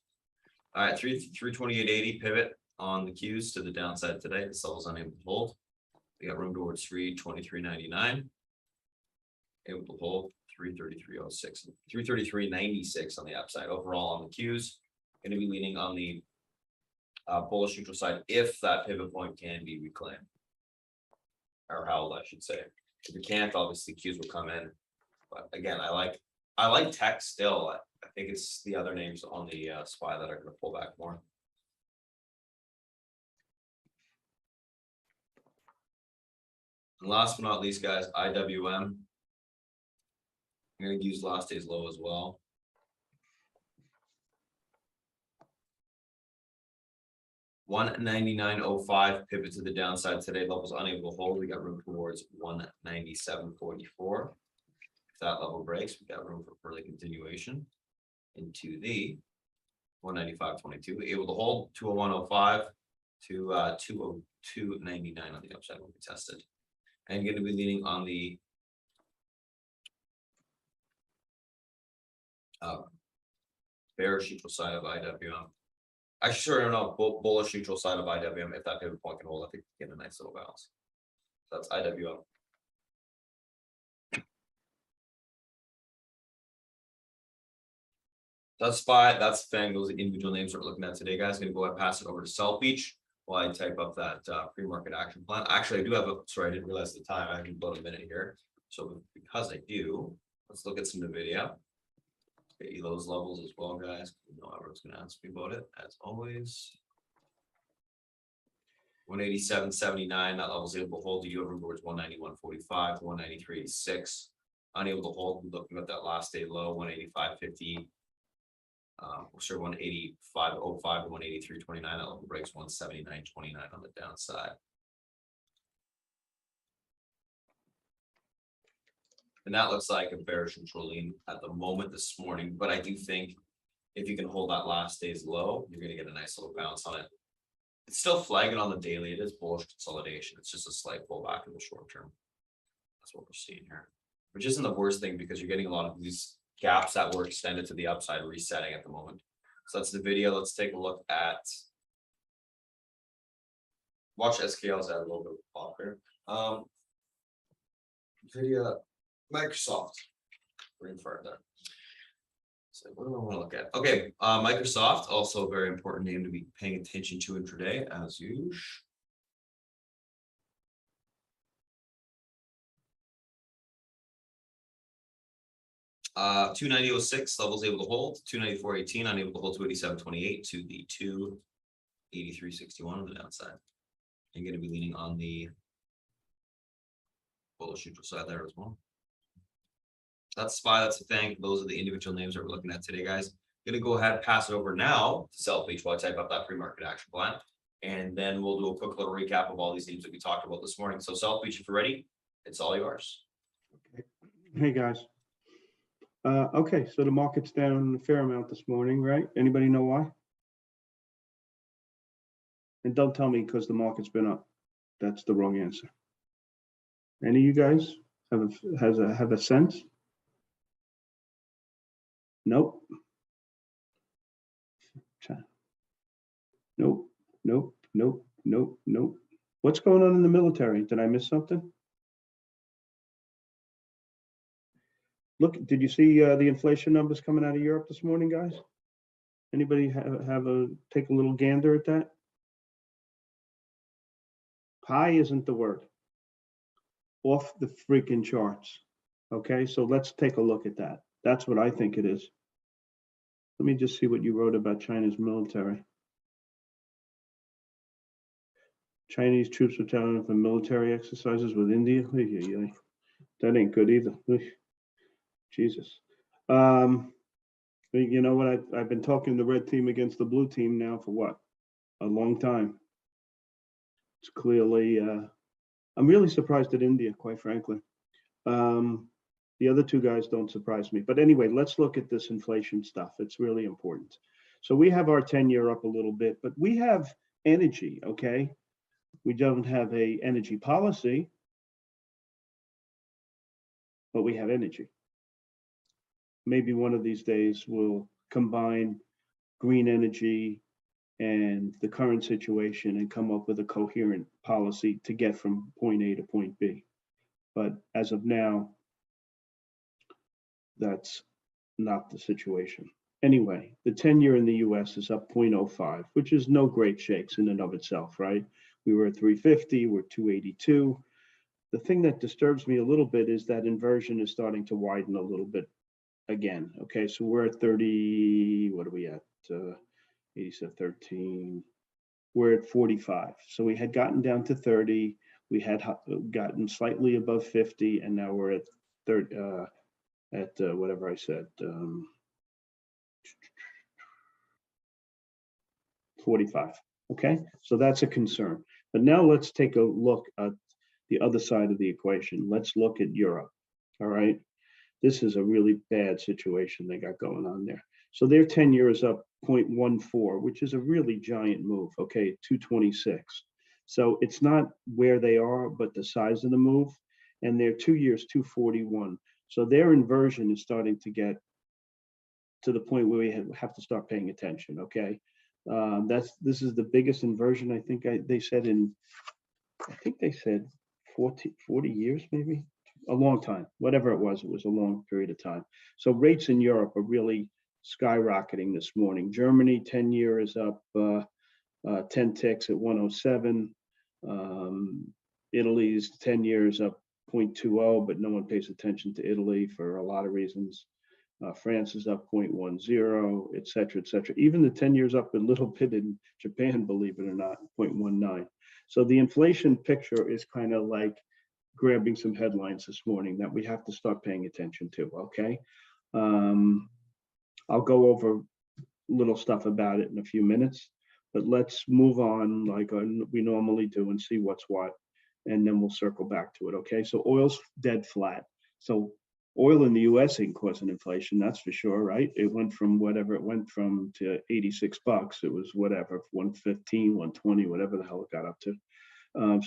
All right, 328.80 pivot on the Qs to the downside today. The level's unable to hold. We got room towards 323.99. Able to hold 333.06, 333.96 on the upside. Overall on the Qs, going to be leaning on the bullish neutral side if that pivot point can be reclaimed or held, I should say. If it can't, obviously Qs will come in. But again, I like tech still. I think it's the other names on the SPY that are going to pull back more. And last but not least, guys, IWM. I'm going to use last day's low as well. $199.05 pivot to the downside today. Levels unable to hold. We got room towards 197.44. If that level breaks, we got room for further continuation into the 195.22, able to hold 201.05 to 202.99 on the upside will be tested. And going to be leaning on the bearish neutral side of IWM. Actually, sorry, no, bullish neutral side of IWM. If that pivot point can hold, I think you get a nice little bounce. So that's IWM. That's SPY, that's FANG, those are individual names that we're looking at today, guys. Gonna go ahead and pass it over to South Beach while I type up that pre-market action plan. Actually, I do have sorry, I didn't realize the time. I have about a minute here. So because I do, let's look at some NVIDIA. Get you those levels as well, guys. You know, everyone's gonna ask me about it, as always. 187.79, that level's able to hold. You over towards 191.45, 193.86. Unable to hold, looking at that last day low, 185.50. Sorry, 185.05 to 183.29. That level breaks 179.29 on the downside. And that looks like a bearish neutral lean at the moment this morning. But I do think if you can hold that last day's low, you're going to get a nice little bounce on it. It's still flagging on the daily. It is bullish consolidation. It's just a slight pullback in the short term. That's what we're seeing here, which isn't the worst thing because you're getting a lot of these gaps that were extended to the upside resetting at the moment. So that's the video. Let's take a look at watch SKL's add a little bit of pop here. Video Microsoft. Green fart there. So what do I want to look at? Okay, Microsoft, also a very important name to be paying attention to intraday as usual. 290.06 levels able to hold, 294.18 unable to hold, 287.28 to the 283.61 on the downside. You're going to be leaning on the bullish neutral side there as well. That's SPY, that's a FANG. Those are the individual names that we're looking at today, guys. Gonna go ahead and pass it over now to South Beach while I type up that pre-market action plan. And then we'll do a quick little recap of all these names that we talked about this morning. So South Beach, if you're ready, it's all yours. Okay. Hey, guys. Okay, so the market's down a fair amount this morning, right? Anybody know why? And don't tell me because the market's been up. That's the wrong answer. Any of you guys have a sense? Nope. Nope, nope, nope, nope, nope. What's going on in the military? Did I miss something? Look, did you see the inflation numbers coming out of Europe this morning, guys? Anybody take a little gander at that? High isn't the word. Off the freaking charts. Okay, so let's take a look at that. That's what I think it is. Let me just see what you wrote about China's military. Chinese troops were telling for military exercises with India. That ain't good either. Jesus. You know what? I've been talking the red team against the blue team now for what? A long time. It's clearly, I'm really surprised at India, quite frankly. The other two guys don't surprise me. But anyway, let's look at this inflation stuff. It's really important. So we have our 10-year up a little bit, but we have energy, okay? We don't have a energy policy, but we have energy. Maybe one of these days we'll combine green energy and the current situation and come up with a coherent policy to get from point A to point B. But as of now, that's not the situation. Anyway, the 10-year in the US is up 0.05, which is no great shakes in and of itself, right? We were at 350, we're 282. The thing that disturbs me a little bit is that inversion is starting to widen a little bit again. Okay, so we're at 30, what are we at? 87.13. We're at 45. So we had gotten down to 30. We had gotten slightly above 50, and now we're at 30. Whatever I said, 45. Okay, so that's a concern. But now let's take a look at the other side of the equation. Let's look at Europe. All right, This is a really bad situation they got going on there. So their 10-year is up 0.14, which is a really giant move. Okay, 226. So it's not where they are, but the size of the move. And their 2 years, 241. So their inversion is starting to get to the point where we have to start paying attention. Okay, this is the biggest inversion I think they said in, I think they said 40 years, maybe a long time. Whatever it was a long period of time. So rates in Europe are really skyrocketing this morning. Germany 10-year is up 10 ticks at 107. Italy's 10 years up 0.20, but no one pays attention to Italy for a lot of reasons. France is up 0.10, et cetera, et cetera. Even the 10 years up a little bit in Japan, believe it or not, 0.19. So the inflation picture is kind of like grabbing some headlines this morning that we have to start paying attention to, okay? I'll go over little stuff about it in a few minutes, but let's move on like we normally do and see what's what, and then we'll circle back to it, okay? So oil's dead flat. So oil in the US ain't causing inflation, that's for sure, right? It went from whatever it went from to 86 bucks. It was whatever, 115, 120, whatever the hell it got up to.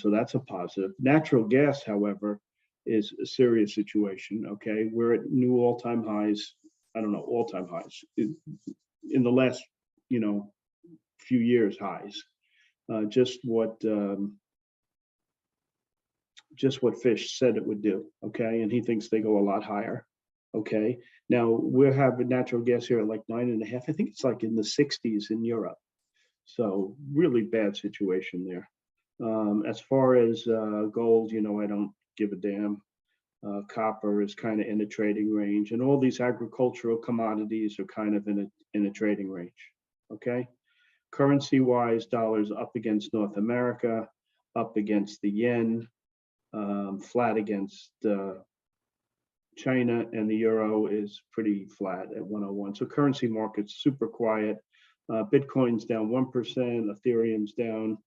So that's a positive. Natural gas, however, is a serious situation, okay? We're at new all-time highs. I don't know, all-time highs. In the last, few years highs. Just what Fish said it would do, okay? And he thinks they go a lot higher, okay? Now, we're having natural gas here at like 9.5. I think it's like in the 60s in Europe. So really bad situation there. As far as gold, I don't give a damn. Copper is kind of in a trading range, and all these agricultural commodities are kind of in a trading range, okay? Currency-wise, dollars up against North America, up against the yen, flat against China, and the euro is pretty flat at 101. So currency markets super quiet. Bitcoin's down 1%, Ethereum's down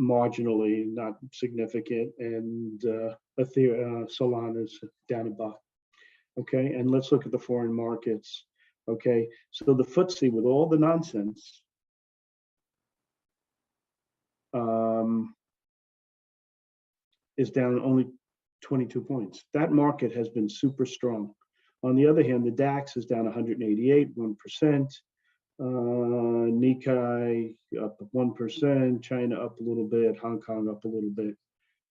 marginally, not significant, and Solana's down a buck. Okay, and let's look at the foreign markets. Okay, so the FTSE with all the nonsense is down only 22 points. That market has been super strong. On the other hand, the DAX is down 188, 1%. Nikkei up 1%, China up a little bit, Hong Kong up a little bit.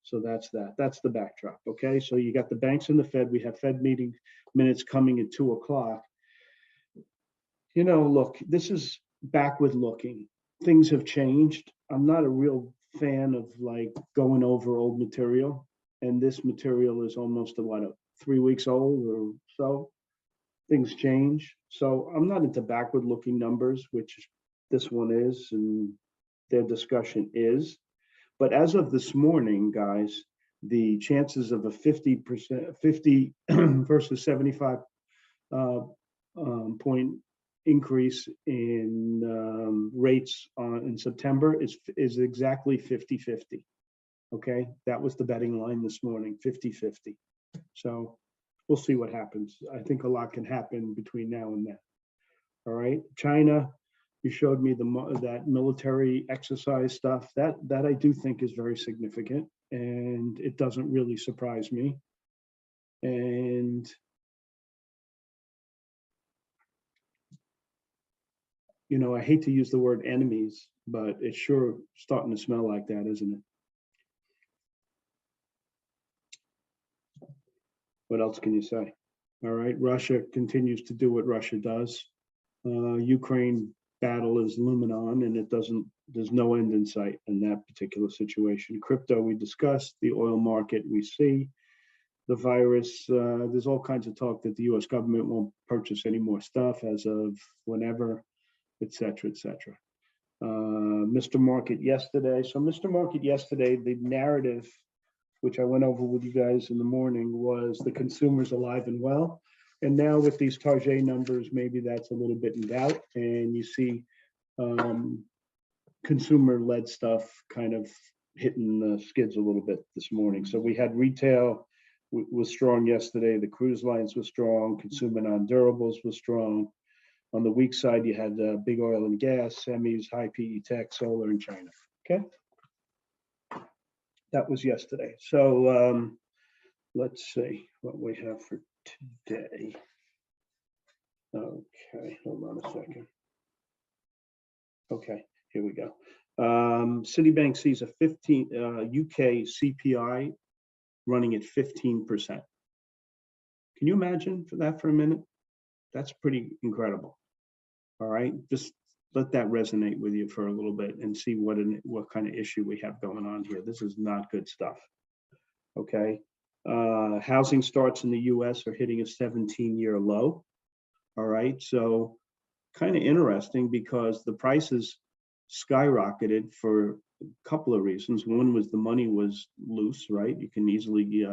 So that's the backdrop. Okay, so you got the banks and the Fed. We have Fed meeting minutes coming at 2 o'clock. Look, this is backward looking. Things have changed. I'm not a real fan of like going over old material, and this material is almost 3 weeks old or so. Things change. So I'm not into backward looking numbers, which this one is, and their discussion is. But as of this morning, guys, the chances of a 50 versus 75 point increase in rates in September is exactly 50-50. Okay, that was the betting line this morning, 50-50. So we'll see what happens. I think a lot can happen between now and then. All right, China, you showed me that military exercise stuff. That I do think is very significant, and it doesn't really surprise me. And I hate to use the word enemies, but it's sure starting to smell like that, isn't it? What else can you say? All right, Russia continues to do what Russia does. Ukraine battle is looming on, and there's no end in sight in that particular situation. Crypto, we discussed. The oil market, we see. The virus, there's all kinds of talk that the US government won't purchase any more stuff as of whenever, et cetera, et cetera. Mr. Market yesterday. So Mr. Market yesterday, the narrative, which I went over with you guys in the morning, was the consumer's alive and well. And now with these Target numbers, maybe that's a little bit in doubt. And you see consumer-led stuff kind of hitting the skids a little bit this morning. So we had retail was strong yesterday. The cruise lines were strong. Consumer non-durables was strong. On the weak side, you had big oil and gas, semis, high PE tech, solar, and China. Okay. That was yesterday. So let's see what we have for today. Okay, hold on a second. Okay, here we go. Citibank sees a 15 UK CPI running at 15%. Can you imagine for a minute? That's pretty incredible. All right, just let that resonate with you for a little bit and see what kind of issue we have going on here. This is not good stuff. Okay, housing starts in the US are hitting a 17-year low. All right, so kind of interesting because the prices skyrocketed for a couple of reasons. One was the money was loose, right? You can easily,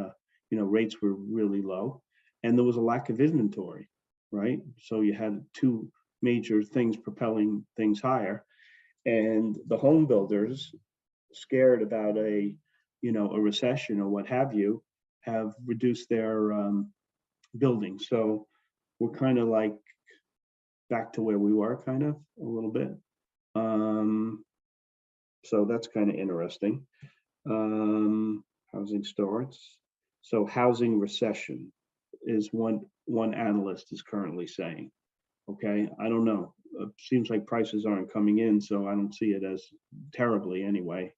rates were really low, and there was a lack of inventory, right? So you had two major things propelling things higher, and the home builders, scared about a recession or what have you, have reduced their building. So we're kind of like back to where we were, kind of a little bit. So that's kind of interesting. Housing starts. So housing recession is one analyst is currently saying. Okay, I don't know. It seems like prices aren't coming in, so I don't see it as terribly anyway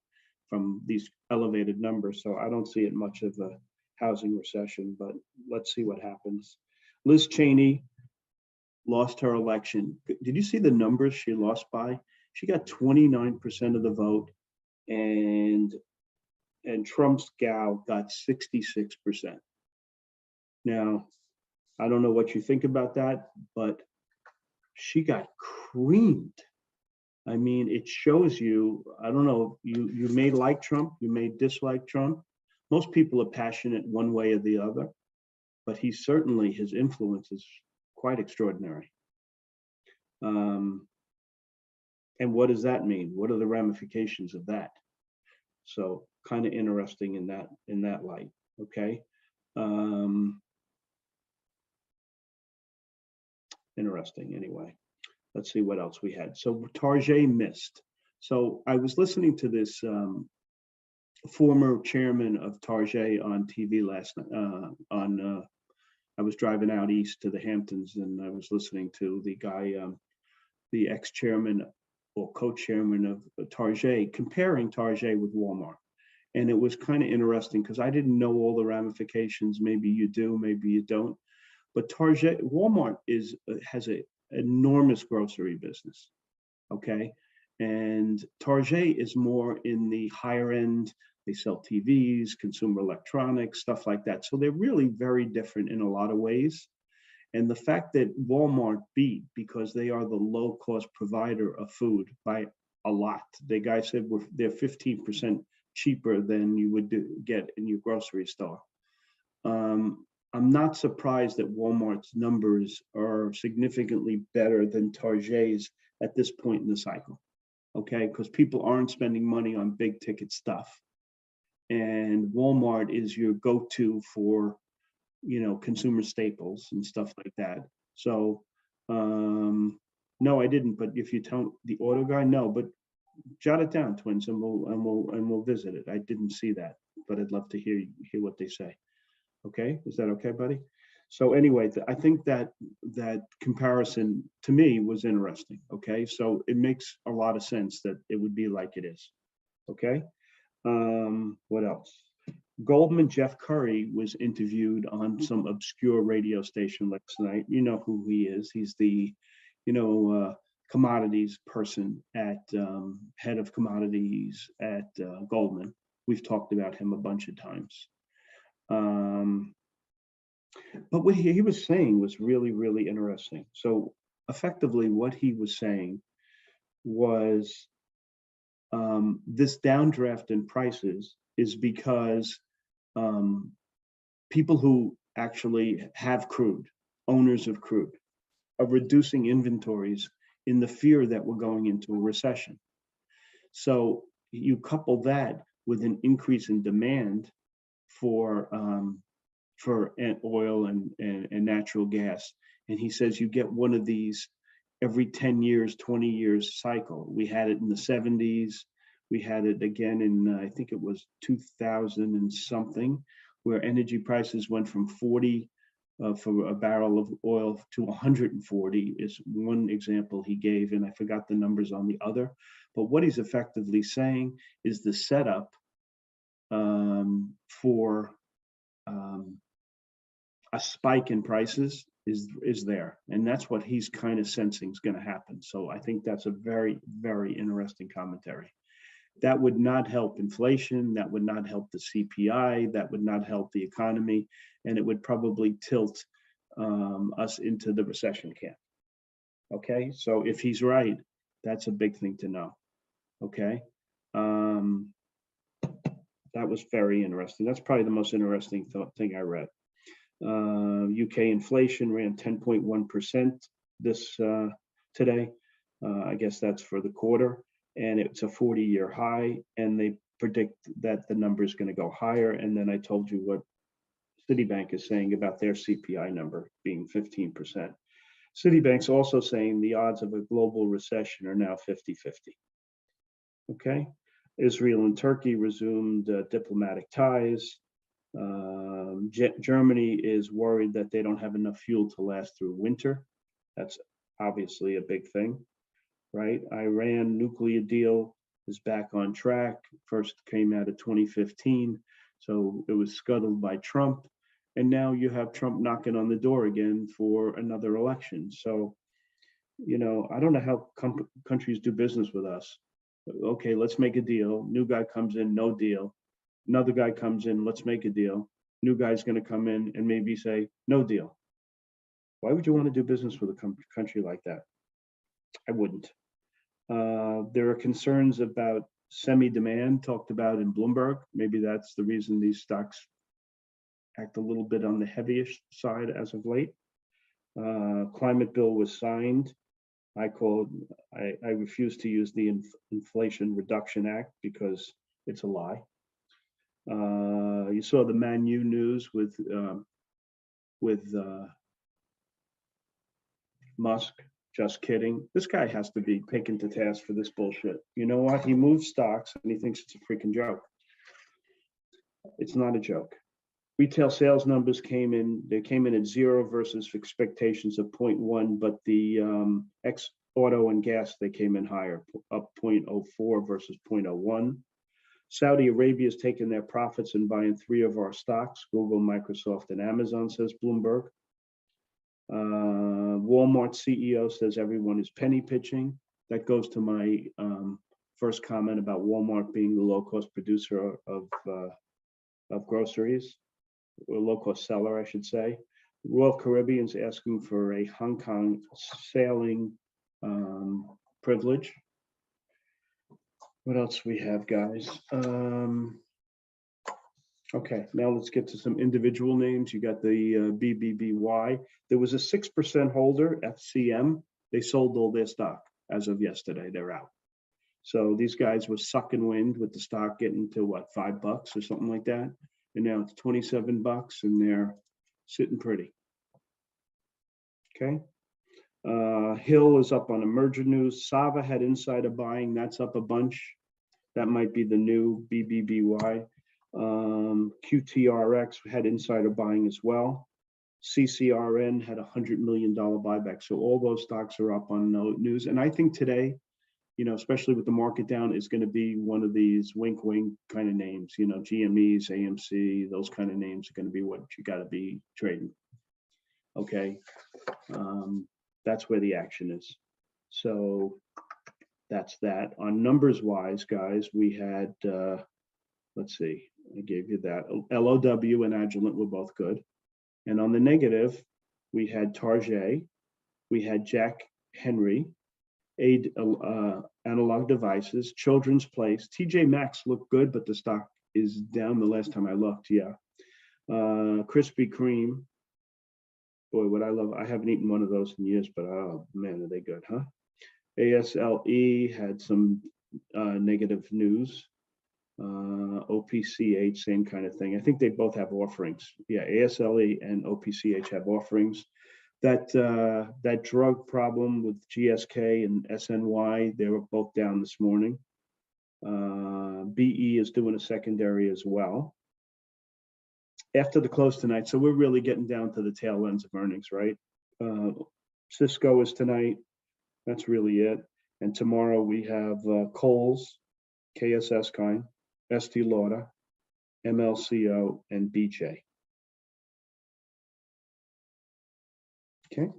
from these elevated numbers. So I don't see it much of a housing recession, but let's see what happens. Liz Cheney lost her election. Did you see the numbers she lost by? She got 29% of the vote, and Trump's gal got 66%. Now, I don't know what you think about that, but she got creamed. I mean, it shows you, I don't know, you may like Trump, you may dislike Trump. Most people are passionate one way or the other, but his influence is quite extraordinary. And what does that mean? What are the ramifications of that? So kind of interesting in that light. Okay. Interesting anyway. Let's see what else we had. So Target missed. So I was listening to this former chairman of Target on TV last night. I was driving out east to the Hamptons, and I was listening to the guy, the ex-chairman or co-chairman of Target, comparing Target with Walmart. And it was kind of interesting because I didn't know all the ramifications. Maybe you do, maybe you don't. But Walmart has an enormous grocery business, okay? And Target is more in the higher end. They sell TVs, consumer electronics, stuff like that. So they're really very different in a lot of ways. And the fact that Walmart beat because they are the low-cost provider of food by a lot. The guy said they're 15% cheaper than you would get in your grocery store. I'm not surprised that Walmart's numbers are significantly better than Target's at this point in the cycle, okay? Because people aren't spending money on big ticket stuff. And Walmart is your go-to for, consumer staples and stuff like that. So, no, I didn't. But if you tell the auto guy, no, but jot it down, twins, and we'll visit it. I didn't see that, but I'd love to hear what they say. Okay, is that okay, buddy? So anyway, I think that comparison to me was interesting. Okay, so it makes a lot of sense that it would be like it is. Okay, what else? Goldman Jeff Curry was interviewed on some obscure radio station last night. You know who he is. He's the, commodities person at head of commodities at Goldman. We've talked about him a bunch of times. But what he was saying was really, really interesting. So effectively what he was saying was this downdraft in prices is because people who actually have crude, owners of crude, are reducing inventories in the fear that we're going into a recession. So you couple that with an increase in demand for for oil and natural gas. And he says you get one of these every 10 years, 20 years cycle. We had it in the 70s. We had it again in, I think it was 2000 and something, where energy prices went from 40 for a barrel of oil to 140 is one example he gave, and I forgot the numbers on the other. But what he's effectively saying is the setup for a spike in prices is there, and that's what he's kind of sensing is going to happen. So I think that's a very, very interesting commentary. That would not help inflation, that would not help the CPI, that would not help the economy, and it would probably tilt us into the recession camp. Okay, so if he's right, that's a big thing to know. Okay, that was very interesting. That's probably the most interesting thing I read. UK inflation ran 10.1% this today. I guess that's for the quarter, and it's a 40-year high, and they predict that the number is going to go higher. And then I told you what Citibank is saying about their CPI number being 15%. Citibank's also saying the odds of a global recession are now 50-50. Okay, Israel and Turkey resumed diplomatic ties. Germany is worried that they don't have enough fuel to last through winter. That's obviously a big thing, right? Iran nuclear deal is back on track. First came out of 2015, so it was scuttled by Trump. And now you have Trump knocking on the door again for another election. So, you know, I don't know how countries do business with us. Okay, let's make a deal. New guy comes in, no deal. Another guy comes in, let's make a deal. New guy's going to come in and maybe say, no deal. Why would you want to do business with a country like that? I wouldn't. There are concerns about semi-demand talked about in Bloomberg. Maybe that's the reason these stocks act a little bit on the heaviest side as of late. Climate bill was signed. I refuse to use the Inflation Reduction Act because it's a lie. You saw the Man U news with Musk. Just kidding. This guy has to be taken to task for this bullshit. You know what? He moves stocks and he thinks it's a freaking joke. It's not a joke. Retail sales numbers came in at 0 versus expectations of 0.1, but the auto and gas, they came in higher, up 0.04 versus 0.01. Saudi Arabia has taken their profits and buying 3 of our stocks, Google, Microsoft, and Amazon, says Bloomberg. Walmart CEO says everyone is penny pitching. That goes to my first comment about Walmart being the low-cost producer of groceries, or low-cost seller, I should say. Royal Caribbean's asking for a Hong Kong sailing privilege. What else we have, guys? Okay, now let's get to some individual names. You got the BBBY. There was a 6% holder, FCM. They sold all their stock as of yesterday. They're out. So these guys were sucking wind with the stock getting to what, $5 or something like that. And now it's 27 bucks and they're sitting pretty. Okay. Hill is up on a merger news. Sava had insider buying. That's up a bunch. That might be the new BBBY. QTRX had insider buying as well. CCRN had $100 million buyback. So all those stocks are up on news. And I think today, you know, especially with the market down, is going to be one of these wink wink kind of names, you know, GMEs, AMC, those kind of names are going to be what you got to be trading. Okay. That's where the action is. So that's that. On numbers wise, guys, we had, let's see, I gave you that. LOW and Agilent were both good. And on the negative, we had Target, we had Jack Henry, Analog Devices, Children's Place. TJ Maxx looked good, but the stock is down the last time I looked. Yeah. Krispy Kreme. Boy, what I love, I haven't eaten one of those in years, but oh man, are they good, huh? ASLE had some negative news. OPCH, same kind of thing. I think they both have offerings. Yeah, ASLE and OPCH have offerings. That drug problem with GSK and SNY, they were both down this morning. BE is doing a secondary as well. After the close tonight, so we're really getting down to the tail ends of earnings, right? Cisco is tonight. That's really it. And tomorrow we have Kohl's, KSS Kind, Estee Lauder, MLCO, and BJ. Okay.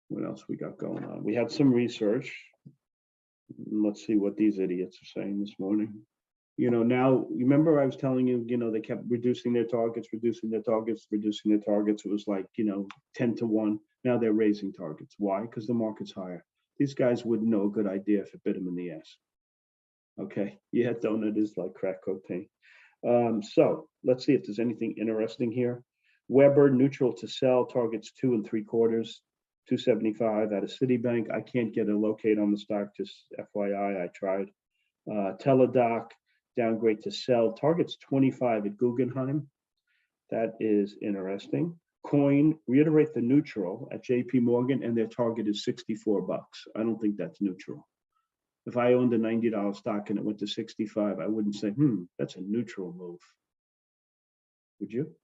What else we got going on? We had some research. Let's see what these idiots are saying this morning. You know, now, remember I was telling you, you know, they kept reducing their targets, reducing their targets, reducing their targets. It was like, you know, 10 to 1. Now they're raising targets. Why? Because the market's higher. These guys wouldn't know a good idea if it bit them in the ass. Okay. Yeah, donut is like crack cocaine. So let's see if there's anything interesting here. Weber neutral to sell, targets 2 3/4, 275 out of Citibank. I can't get a locate on the stock, just FYI, I tried. Teladoc downgrade to sell, targets 25 at Guggenheim. That is interesting. Coin reiterate the neutral at JP Morgan, and their target is $64. I don't think that's neutral. If I owned a $90 stock and it went to 65, I wouldn't say, that's a neutral move. Would you?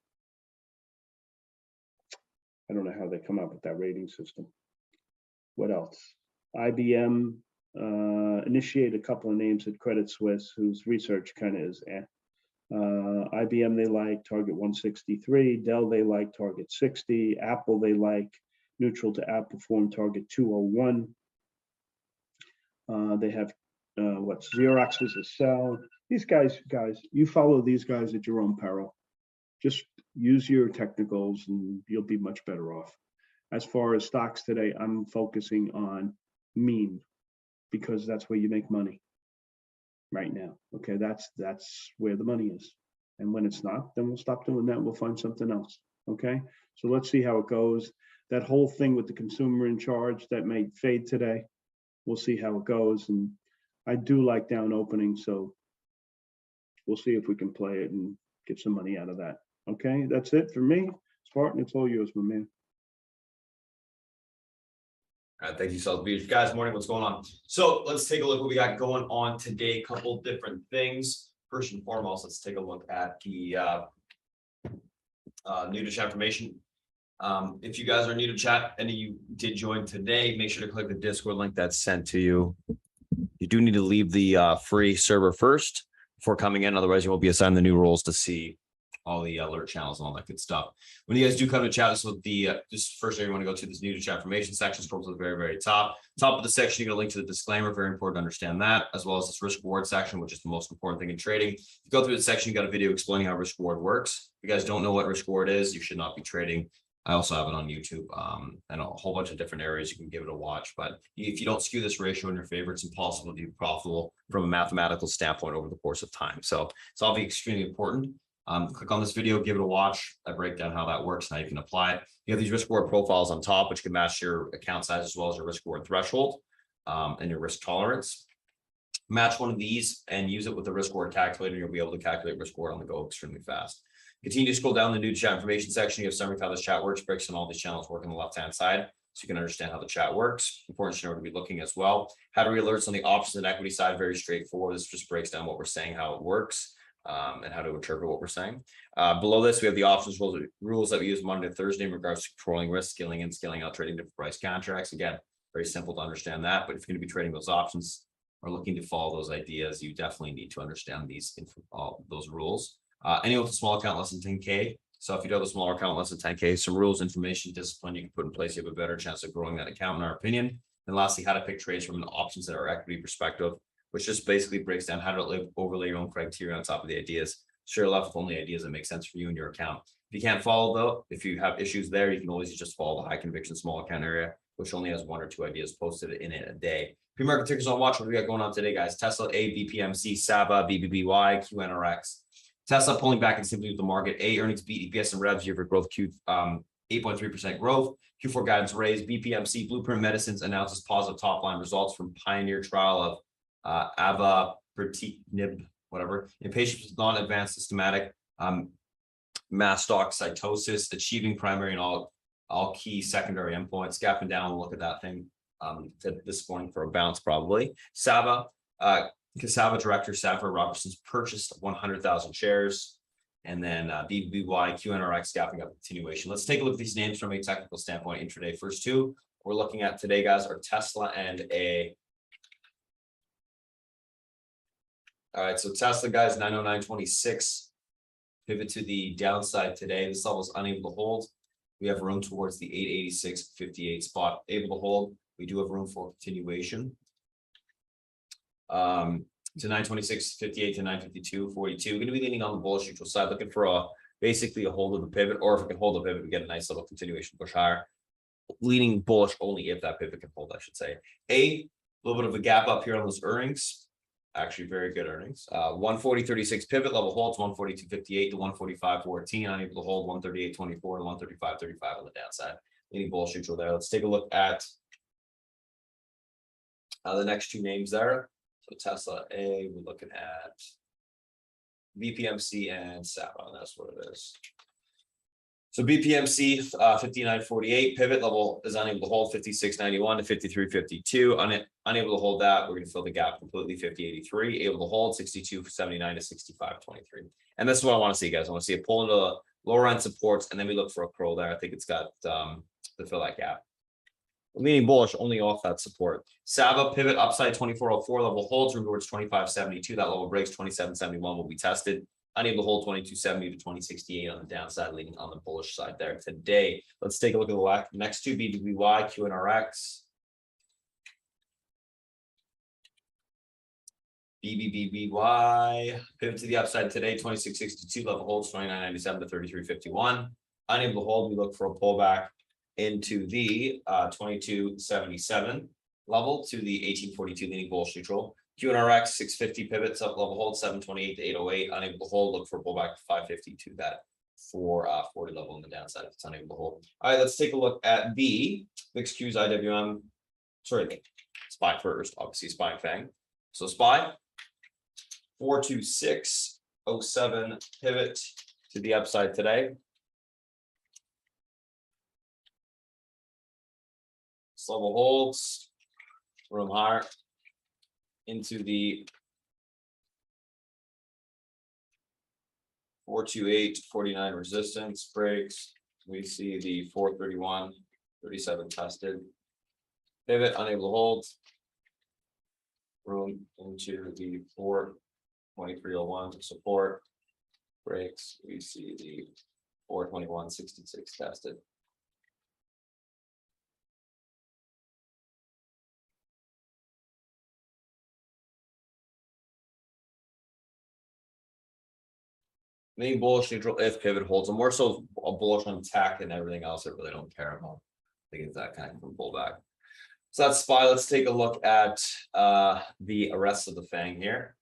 I don't know how they come up with that rating system. What else? IBM initiate a couple of names at Credit Suisse whose research kind of is IBM they like, target 163. Dell they like, target 60. Apple they like, neutral to outperform, target 201. They have Xerox is a sell. These guys, you follow these guys at your own peril. Just use your technicals and you'll be much better off. As far as stocks today, I'm focusing on mean because that's where you make money right now. Okay, that's where the money is. And when it's not, then we'll stop doing that. We'll find something else. Okay, so let's see how it goes. That whole thing with the consumer in charge that may fade today. We'll see how it goes. And I do like down opening, so we'll see if we can play it and get some money out of that. Okay, that's it for me. Spartan, it's all yours, my man. All right, thank you, Salisbury. Guys, morning, what's going on? So let's take a look what we got going on today. Couple different things. First and foremost, let's take a look at the new to chat information. If you guys are new to chat, any of you did join today, make sure to click the Discord link that's sent to you. You do need to leave the free server first before coming in, otherwise you won't be assigned the new roles to see all the alert channels and all that good stuff. When you guys do come to chat, this with the just first thing you want to go to this new to chat information section, scroll to the very, very top of the section, you get a link to the disclaimer. Very important to understand that, as well as this risk reward section, which is the most important thing in trading. If you go through the section, you got a video explaining how risk reward works. If you guys don't know what risk reward is, you should not be trading. I also have it on YouTube and a whole bunch of different areas you can give it a watch. But if you don't skew this ratio in your favor, it's impossible to be profitable from a mathematical standpoint over the course of time. So it's all extremely important. Click on this video, give it a watch. I break down how that works, how you can apply it. You have these risk reward profiles on top, which can match your account size as well as your risk reward threshold and your risk tolerance. Match one of these and use it with the risk reward calculator. You'll be able to calculate risk reward on the go extremely fast. Continue to scroll down the new chat information section. You have summary of how this chat works, breaks down all these channels work on the left-hand side, so you can understand how the chat works. Important to know to be looking as well. How to read alerts on the options and equity side, very straightforward. This just breaks down what we're saying, how it works, and how to interpret what we're saying. Below this, we have the options rules that we use Monday to Thursday in regards to controlling risk, scaling in, scaling out, trading different price contracts. Again, very simple to understand that. But if you're going to be trading those options or looking to follow those ideas, you definitely need to understand those rules. Anyone with a small account less than 10K. So if you do have a smaller account less than 10K, some rules, information, discipline you can put in place, you have a better chance of growing that account, in our opinion. And lastly, how to pick trades from an options and our equity perspective, which just basically breaks down how to overlay your own criteria on top of the ideas. So you're left with only ideas that make sense for you and your account. If you can't follow though, if you have issues there, you can always just follow the high conviction small account area, which only has 1 or 2 ideas posted in it a day. Pre-market tickers on watch. What do we got going on today, guys? Tesla, A, BPMC, SABA, BBBY, QNRX. Tesla pulling back and simply with the market. A, earnings beat, EPS and revs year for growth, 8.3% growth. Q4 guidance raised. BPMC, Blueprint Medicines announces positive top line results from pioneer trial of avapritinib whatever. In patients with non-advanced systematic mastocytosis, achieving primary and all key secondary endpoints. Gapping down, we'll look at that thing this morning for a bounce probably. Sava, Cassava director Safa Robertson's purchased 100,000 shares. And then BBY, QNRX gapping up continuation. Let's take a look at these names from a technical standpoint intraday. First two we're looking at today, guys, are Tesla and A. All right, so Tesla, guys, 909.26. Pivot to the downside today. This level is unable to hold. We have room towards the 886.58 spot. Able to hold. We do have room for continuation. To 926.58 to 952.42. We're going to be leaning on the bullish neutral side, looking for basically a hold of the pivot, or if we can hold the pivot, we get a nice little continuation push higher. Leaning bullish only if that pivot can hold, I should say. A little bit of a gap up here on those earnings. Actually, very good earnings. 140.36 pivot level holds 142.58 to 145.14. Unable to hold 138.24 to 135.35 on the downside. Leaning bullish neutral there. Let's take a look at the next two names there. So Tesla A, we're looking at BPMC and Sava. That's what it is. So BPMC 59.48 pivot level is unable to hold 56.91 to 53.52. Unable to hold that. We're going to fill the gap completely 50.83. Able to hold 62.79 to 65.23. And this is what I want to see, guys. I want to see a pull into the lower end supports, and then we look for a curl there. I think it's got to fill that gap. Leaning bullish only off that support. Sava pivot upside 24.04 level holds room towards 25.72. That level breaks 27.71 will be tested. Unable to hold 22.70 to 20.68 on the downside, leaning on the bullish side there today. Let's take a look at the next two, BBY, QNRX. BBBY pivot to the upside today, 26.62 level holds 29.97 to 33.51. Unable to hold, we look for a pullback into the 22.77 level to the 18.42 leaning bullish neutral. QNRX 650 pivots up level hold 728 to 808. Unable to hold, look for a pullback to 550 to that 440 level on the downside if it's unable to hold. All right, let's take a look at the mixed Qs IWM. Sorry, SPY first, obviously SPY and FANG. So SPY 426.07 pivot to the upside today. This level holds, room higher into the 428.49 resistance breaks. We see the 431.37 tested. Pivot unable to hold. Room into the 423.01 support breaks. We see the 421.66 tested. Main bullish neutral if pivot holds. I'm more so a bullish on tech and everything else I really don't care about. I think it's that kind of pullback. So that's SPY. Let's take a look at the rest of the FANG here.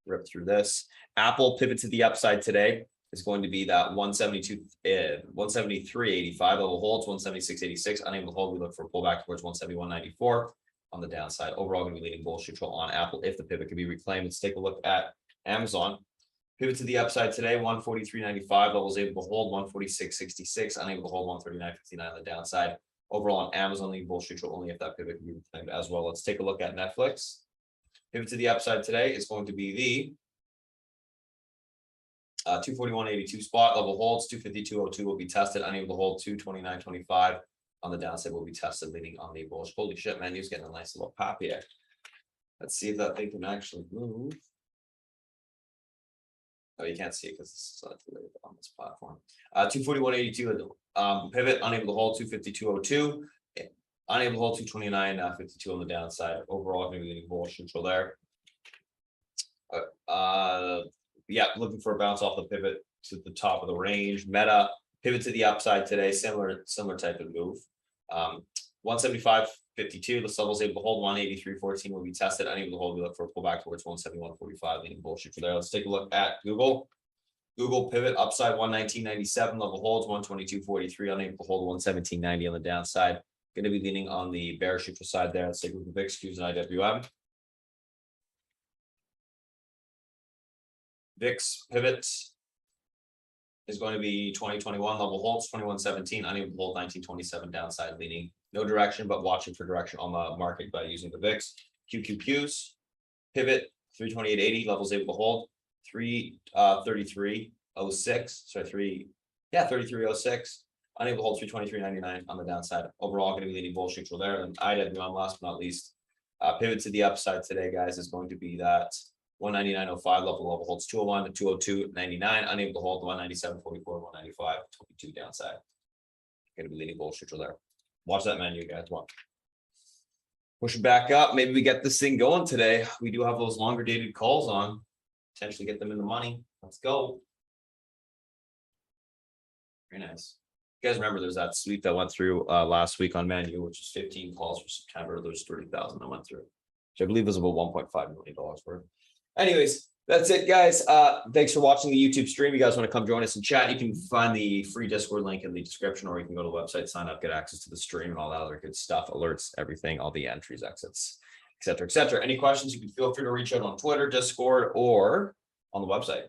Rip through this. Apple pivot to the upside today is going to be that 173.85 level holds 176.86. Unable to hold, we look for a pullback towards 171.94 on the downside. Overall, going to be leading bullish neutral on Apple if the pivot can be reclaimed. Let's take a look at Amazon. Pivot to the upside today, 143.95 levels able to hold 146.66, unable to hold 139.59 on the downside. Overall on Amazon, leading bullish neutral only if that pivot can be reclaimed as well. Let's take a look at Netflix. Pivot to the upside today is going to be the 241.82 spot level holds, 252.02 will be tested, unable to hold 229.25 on the downside will be tested, leading on the bullish. Holy shit, menu's getting a nice little pop here. Let's see if that thing can actually move. Oh, you can't see it because it's on this platform. 241.82 pivot, unable to hold 252.02, unable to hold 229.52 on the downside. Overall, going to be getting bullish neutral there. Yeah, looking for a bounce off the pivot to the top of the range. Meta pivot to the upside today, similar type of move. 175.52, the levels able to hold 183.14 will be tested. Unable to hold, we look for a pullback towards 171.45, leaning bullshit for there. Let's take a look at Google. Google pivot upside 119.97 level holds 122.43, unable to hold 117.90 on the downside. Going to be leaning on the bearish neutral side there. Let's take a look at VIX, Qs, and IWM. VIX pivots is going to be 2021 level holds, 2117, unable to hold 1927 downside leaning. No direction, but watching for direction on the market by using the VIX. QQQs, pivot 328.80, levels able to hold 3306, sorry, 3306, unable to hold 323.99 on the downside. Overall, going to be leading bullish neutral there. And IDED on last but not least, pivot to the upside today, guys, is going to be that 199.05 level holds 201 to 202.99, unable to hold 197.44, 195.22 downside. Going to be leading bullish neutral there. Watch that menu, guys. Watch. Push it back up. Maybe we get this thing going today. We do have those longer dated calls on. Potentially get them in the money. Let's go. Very nice. You guys remember there's that sweep that went through last week on Manu, which is 15 calls for September. There's 30,000 that went through, which I believe was about $1.5 million worth. Anyways, that's it, guys. Thanks for watching the YouTube stream. You guys want to come join us in chat? You can find the free Discord link in the description, or you can go to the website, sign up, get access to the stream and all that other good stuff, alerts, everything, all the entries, exits, etc., etc. Any questions? You can feel free to reach out on Twitter, Discord, or on the website.